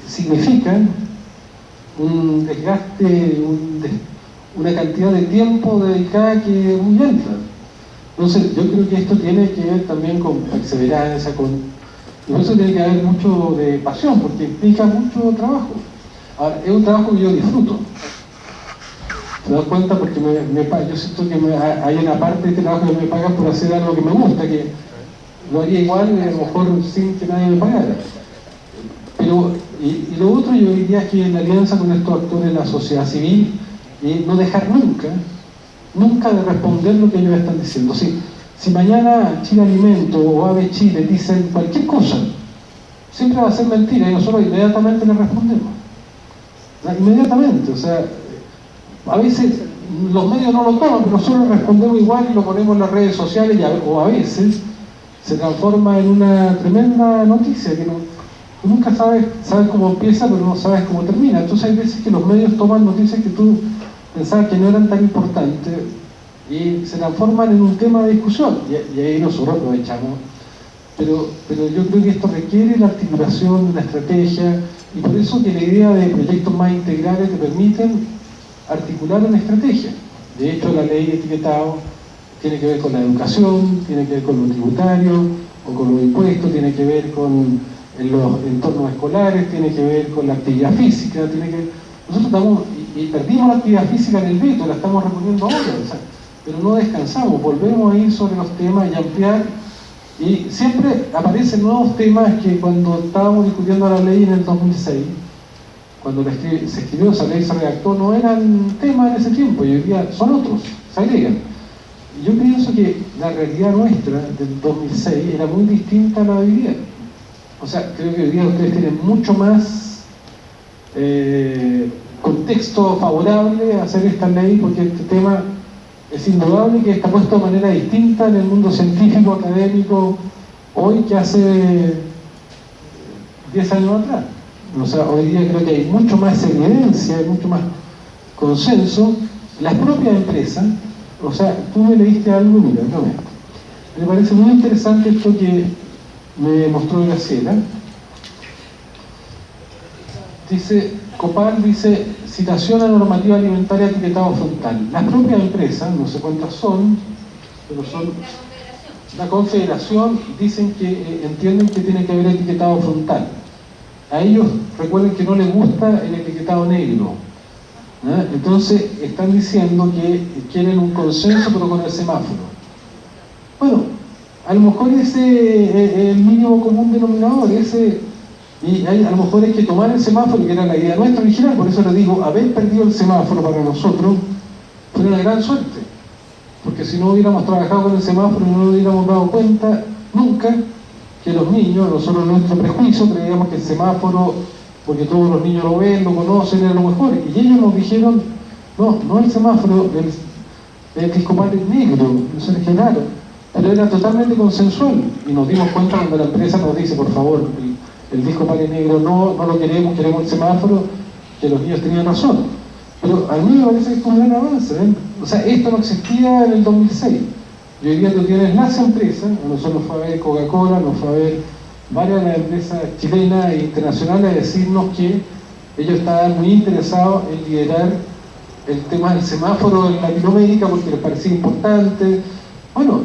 significa un desgaste, una cantidad de tiempo dedicada que es muy alta. Entonces, yo creo que esto tiene que ver también con perseverancia, y por eso tiene que haber mucho de pasión, porque implica mucho trabajo. Ahora, es un trabajo que yo disfruto. ¿Te das cuenta? Porque yo siento que hay una parte de este trabajo que me pagan por hacer algo que me gusta, que lo haría igual, a lo mejor sin que nadie me pagara. Pero, y lo otro yo diría que en alianza con estos actores de la sociedad civil, no dejar nunca de responder lo que ellos están diciendo. Si mañana Chile Alimento o AVE Chile dicen cualquier cosa, siempre va a ser mentira y nosotros inmediatamente le respondemos. Inmediatamente, o sea, a veces los medios no lo toman, pero nosotros respondemos igual y lo ponemos en las redes sociales o a veces se transforma en una tremenda noticia que tú nunca sabes cómo empieza, pero no sabes cómo termina. Entonces hay veces que los medios toman noticias que tú pensabas que no eran tan importantes y se transforman en un tema de discusión y ahí nosotros aprovechamos. Pero yo creo que esto requiere la articulación de una estrategia y por eso que la idea de proyectos más integrales te permiten articular una estrategia. De hecho, la ley de etiquetado tiene que ver con la educación, tiene que ver con lo tributario o con los impuestos, tiene que ver con los entornos escolares, tiene que ver con la actividad física, nosotros estamos, y perdimos la actividad física en el veto, la estamos reponiendo ahora, pero no descansamos, volvemos a ir sobre los temas y ampliar, y siempre aparecen nuevos temas que cuando estábamos discutiendo la ley en el 2006, cuando se escribió esa ley, se redactó, no eran temas en ese tiempo, y hoy día son otros, se agregan. Y yo pienso que la realidad nuestra del 2006 era muy distinta a la de hoy día. O sea, creo que hoy día ustedes tienen mucho más contexto favorable a hacer esta ley, porque este tema es indudable que está puesto de manera distinta en el mundo científico, académico, hoy que hace 10 años atrás. O sea, hoy día creo que hay mucho más evidencia, hay mucho más consenso, las propias empresas, o sea, tú me leíste algo, mira, no, me parece muy interesante esto que me mostró Graciela. Dice, Copal dice, citación a normativa alimentaria etiquetado frontal. Las propias empresas, no sé cuántas son, pero son la Confederación, dicen que entienden que tiene que haber etiquetado frontal. A ellos recuerden que no les gusta el etiquetado negro. Entonces están diciendo que quieren un consenso pero con el semáforo. Bueno, a lo mejor ese es el mínimo común denominador, y a lo mejor hay que tomar el semáforo, que era la idea nuestra original. Por eso les digo, haber perdido el semáforo para nosotros fue una gran suerte, porque si no hubiéramos trabajado con el semáforo y no nos hubiéramos dado cuenta nunca que los niños, nosotros en nuestro prejuicio creíamos que el semáforo, porque todos los niños lo ven, lo conocen, era lo mejor, y ellos nos dijeron, no el semáforo, el episcopal es negro, eso es claro, pero era totalmente consensual, y nos dimos cuenta cuando la empresa nos dice, por favor, el episcopal es negro, no lo queremos el semáforo, que los niños tenían razón. Pero a mí me parece que es un gran avance, ¿eh? O sea, esto no existía en el 2006. Y hoy día tú tienes las empresas, a nosotros fue a ver Coca-Cola, nos fue a ver varias de las empresas chilenas e internacionales a decirnos que ellos estaban muy interesados en liderar el tema del semáforo en Latinoamérica porque les parecía importante. Bueno,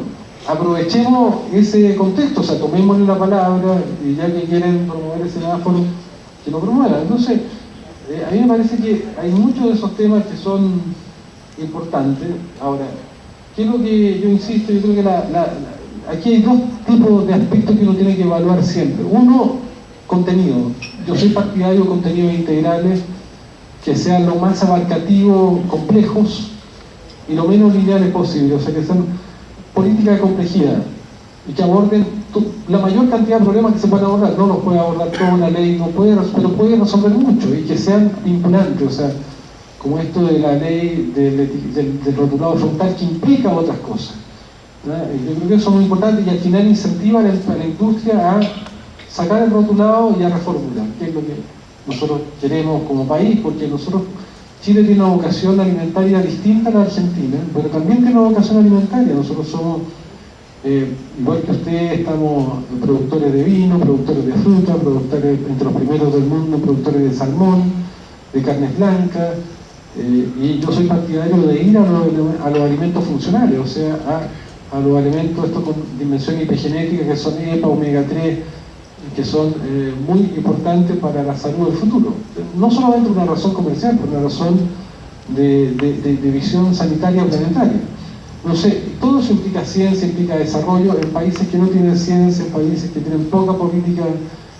aprovechemos ese contexto, o sea, tomémosle la palabra y ya que quieren promover el semáforo, que lo promuevan. Entonces, a mí me parece que hay muchos de esos temas que son importantes. Ahora, ¿qué es lo que yo insisto? Yo creo que aquí hay dos tipos de aspectos que uno tiene que evaluar siempre. Uno, contenido. Yo soy partidario de contenidos integrales que sean lo más abarcativos, complejos y lo menos lineales posible, o sea, que sean políticas de complejidad y que aborden la mayor cantidad de problemas que se pueden abordar. No los puede abordar toda una ley, no puede, pero puede resolver mucho y que sean vinculantes, o sea, como esto de la ley del rotulado frontal que implica otras cosas. Yo creo que eso es muy importante y al final incentiva a la industria a sacar el rotulado y a reformular, que es lo que nosotros queremos como país, porque Chile tiene una vocación alimentaria distinta a la Argentina, pero también tiene una vocación alimentaria. Nosotros somos, igual que ustedes, estamos productores de vino, productores de fruta, productores entre los primeros del mundo, productores de salmón, de carnes blancas, y yo soy partidario de ir a los alimentos funcionales, o sea, a los alimentos estos con dimensión epigenética que son EPA, omega 3, que son muy importantes para la salud del futuro. No solamente por una razón comercial, por una razón de visión sanitaria planetaria. No sé, todo eso implica ciencia, implica desarrollo en países que no tienen ciencia, en países que tienen poca política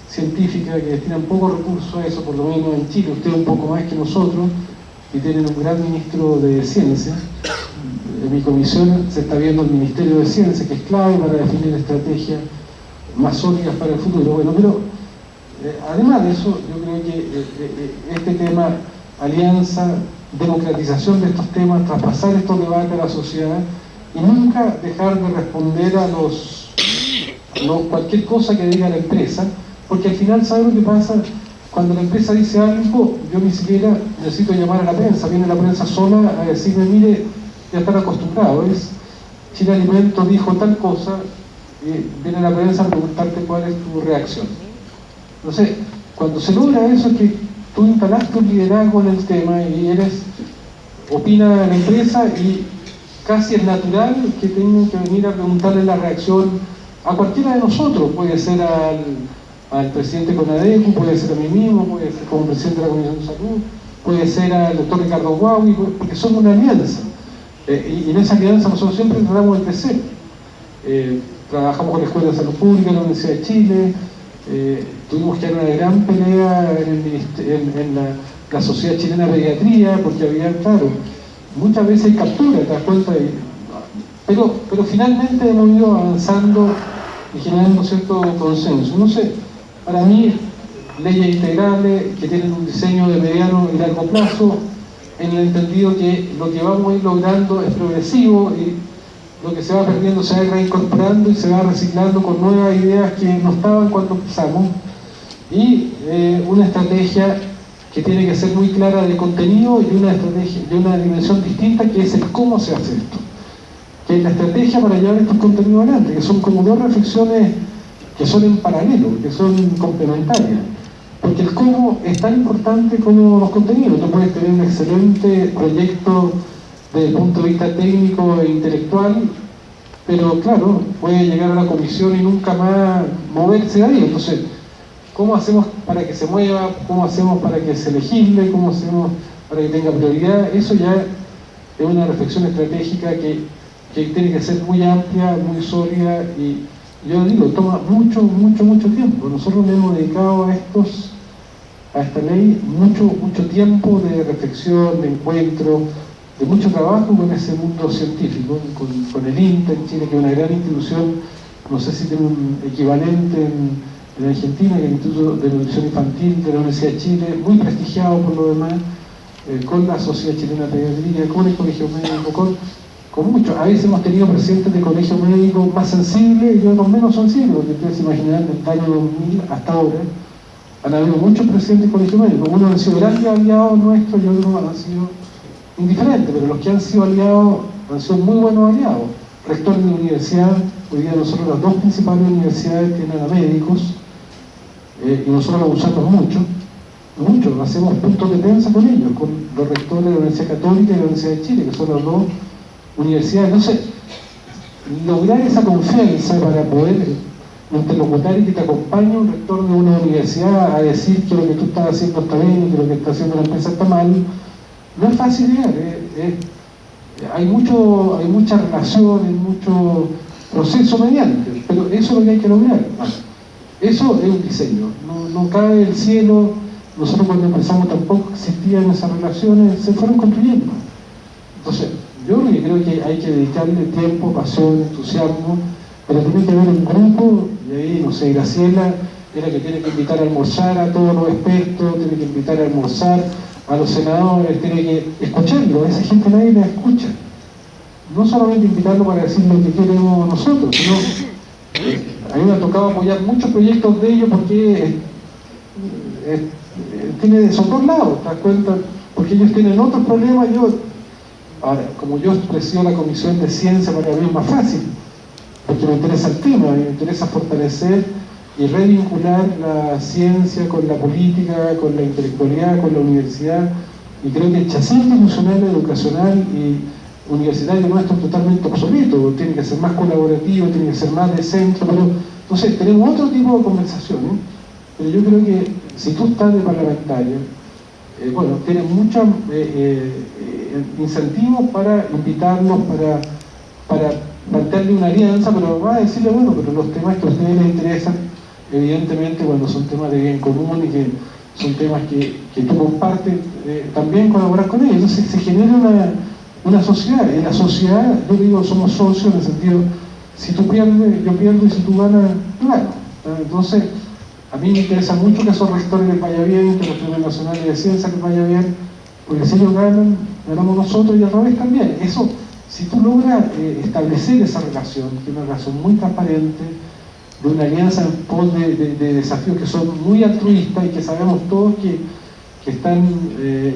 científica, que destinan pocos recursos a eso, por lo menos en Chile, usted un poco más que nosotros, y tienen un gran ministro de ciencia. En mi comisión se está viendo el Ministerio de Ciencia, que es clave para definir estrategias más sólidas para el futuro. Bueno, pero además de eso, yo creo que este tema, alianza, democratización de estos temas, traspasar estos debates a la sociedad y nunca dejar de responder a cualquier cosa que diga la empresa, porque al final, ¿sabe lo que pasa? Cuando la empresa dice algo, yo ni siquiera necesito llamar a la prensa, viene la prensa sola a decirme, mire, ya están acostumbrados, Chile Alimento dijo tal cosa, viene la prensa a preguntarte cuál es tu reacción. Entonces, cuando se logra eso es que tú instalaste un liderazgo en el tema y opina la empresa y casi es natural que tengan que venir a preguntarle la reacción a cualquiera de nosotros, puede ser al presidente CONADECU, puede ser a mí mismo, puede ser como presidente de la Comisión de Salud, puede ser al doctor Ricardo Guaui, porque somos una alianza. Y en esa alianza nosotros siempre tratamos de crecer. Trabajamos con la Escuela de Salud Pública en la Universidad de Chile, tuvimos que dar una gran pelea en la Sociedad Chilena de Pediatría, porque había, claro, muchas veces hay captura, te das cuenta, pero finalmente hemos ido avanzando y generando cierto consenso. No sé, para mí, leyes integrales que tienen un diseño de mediano y largo plazo, en el entendido que lo que vamos a ir logrando es progresivo y lo que se va perdiendo se va a ir reincorporando y se va reciclando con nuevas ideas que no estaban cuando empezamos, y una estrategia que tiene que ser muy clara de contenido y una estrategia, de una dimensión distinta, que es el cómo se hace esto, que es la estrategia para llevar estos contenidos adelante, que son como dos reflexiones que son en paralelo, que son complementarias, porque el cómo es tan importante como los contenidos. Tú puedes tener un excelente proyecto desde el punto de vista técnico e intelectual, pero claro, puede llegar a la comisión y nunca más moverse de ahí. Entonces, ¿cómo hacemos para que se mueva? ¿Cómo hacemos para que se legisle? ¿Cómo hacemos para que tenga prioridad? Eso ya es una reflexión estratégica que tiene que ser muy amplia, muy sólida, y yo digo, toma mucho tiempo. Nosotros le hemos dedicado a esta ley mucho tiempo de reflexión, de encuentro, de mucho trabajo con ese mundo científico, con el INTA en Chile, que es una gran institución. No sé si tiene un equivalente en Argentina, que es el Instituto de Nutrición Infantil de la Universidad de Chile, muy prestigiado por lo demás, con la Sociedad Chilena de Pediatría, con el Colegio Médico, con muchos. A veces hemos tenido presidentes de colegios médicos más sensibles y otros menos sensibles, porque ustedes se imaginarán, desde el año 2000 hasta ahora han habido muchos presidentes de colegios médicos. Unos han sido grandes aliados nuestros y otros han sido indiferentes, pero los que han sido aliados han sido muy buenos aliados. Rectores de universidad, hoy día nosotros las dos principales universidades tienen a médicos, y nosotros los usamos mucho, hacemos puntos de prensa con ellos, con los rectores de la Universidad Católica y de la Universidad de Chile, que son las dos universidades. Entonces, lograr esa confianza para poder interlocutar y que te acompañe un rector de una universidad a decir que lo que tú estás haciendo está bien y que lo que está haciendo la empresa está mal, no es fácil llegar. Hay mucha relación, hay mucho proceso mediante, pero eso es lo que hay que lograr. Eso es un diseño, no cae del cielo. Nosotros cuando empezamos tampoco existían esas relaciones, se fueron construyendo. Entonces, yo creo que hay que dedicarle tiempo, pasión, entusiasmo, pero tiene que haber un grupo, y ahí, no sé, Graciela es la que tiene que invitar a almorzar a todos los expertos, tiene que invitar a almorzar a los senadores, tiene que escucharlo. A esa gente nadie la escucha. No solamente invitarlo para decir lo que queremos nosotros, sino a mí me ha tocado apoyar muchos proyectos de ellos porque son dos lados, ¿te das cuenta? Porque ellos tienen otros problemas. Ahora, como yo presido la Comisión de Ciencia, para mí es más fácil, porque me interesa el tema, me interesa fortalecer y revincular la ciencia con la política, con la intelectualidad, con la universidad, y creo que el chasis institucional, educacional y universitario nuestro es totalmente obsoleto. Tiene que ser más colaborativo, tiene que ser más de centro, pero entonces tenemos otro tipo de conversaciones, pero yo creo que si tú estás de parlamentario, bueno, tienes muchos incentivos para invitarlos, para plantearle una alianza, pero va a decirle, bueno, pero los temas que a ustedes les interesan, evidentemente cuando son temas de bien común y que son temas que tú compartes, también colaborar con ellos. Entonces se genera una sociedad. En la sociedad, yo digo, somos socios en el sentido, si tú pierdes, yo pierdo, y si tú ganas, yo gano. Entonces, a mí me interesa mucho que esos rectores les vaya bien, que los premios nacionales de ciencia les vaya bien, porque si ellos ganan, ganamos nosotros, y al revés también. Eso, si tú logras establecer esa relación, que es una relación muy transparente, de una alianza en pos de desafíos que son muy altruistas y que sabemos todos que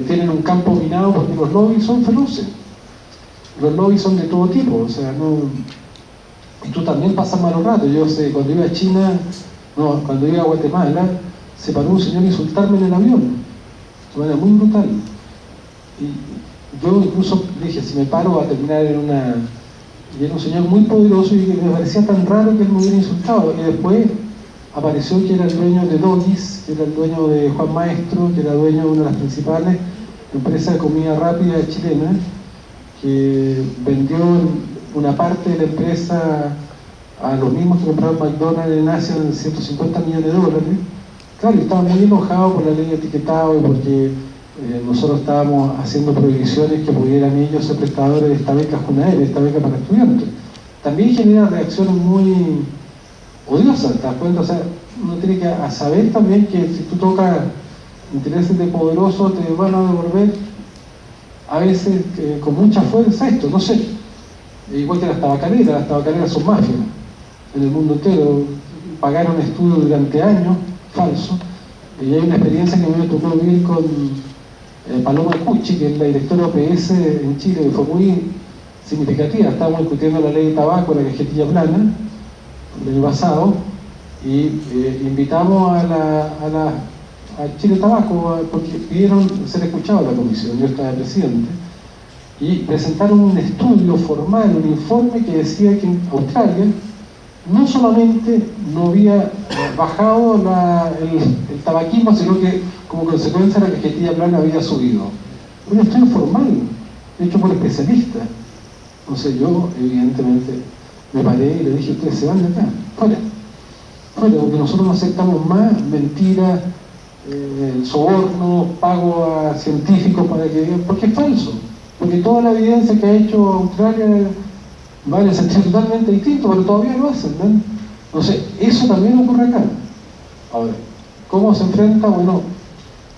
tienen un campo minado, porque los lobbies son feroces. Los lobbies son de todo tipo, o sea, y tú también pasas malos ratos. Yo sé, cuando iba a China, cuando iba a Guatemala, se paró un señor a insultarme en el avión, de manera muy brutal. Y yo incluso dije, si me paro va a terminar y era un señor muy poderoso y que me parecía tan raro que él me hubiera insultado. Y después apareció que era el dueño de Doggies, que era el dueño de Juan Maestro, que era dueño de una de las principales empresas de comida rápida chilena, que vendió una parte de la empresa a los mismos que compraron McDonald's en Asia en $150 millones. Claro, y estaban muy enojados por la ley de etiquetado y porque nosotros estábamos haciendo prohibiciones que pudieran ellos ser prestadores de esta beca Junaer, esta beca para estudiantes. También genera reacciones muy odiosas, ¿te das cuenta? O sea, uno tiene que saber también que si tú tocas intereses de poderosos te van a devolver a veces con mucha fuerza esto, no sé. Igual que las tabacaleras son mafias en el mundo entero. Pagaron estudios durante años, falsos, Y hay una experiencia que me tocó vivir con Paloma Cucci, que es la directora OPS en Chile, que fue muy significativa. Estábamos discutiendo la ley de tabaco, la cajetilla plana, el año pasado, y invitamos a Chile Tabaco porque pidieron ser escuchados a la comisión, yo estaba presente, y presentaron un estudio formal, un informe que decía que en Australia no solamente no había bajado el tabaquismo, sino que como consecuencia la cajetilla plana había subido. Un estudio formal, hecho por especialistas. Entonces yo, evidentemente, me paré y le dije, ustedes se van de acá, fuera, porque nosotros no aceptamos más mentiras, sobornos, pago a científicos para que digan, porque es falso, porque toda la evidencia que ha hecho Australia va en el sentido totalmente distinto, pero todavía lo hacen, ¿no? Entonces, eso también ocurre acá. Ahora, ¿cómo se enfrenta? Bueno,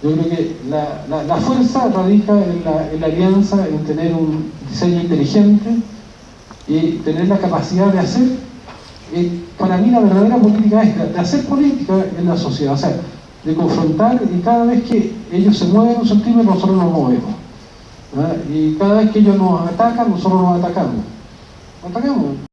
yo creo que la fuerza radica en la alianza, en tener un diseño inteligente y tener la capacidad de hacer, para mí la verdadera política es de hacer política en la sociedad, o sea, de confrontar, y cada vez que ellos se mueven un centímetro, nosotros nos movemos, ¿verdad? Y cada vez que ellos nos atacan, nosotros nos atacamos.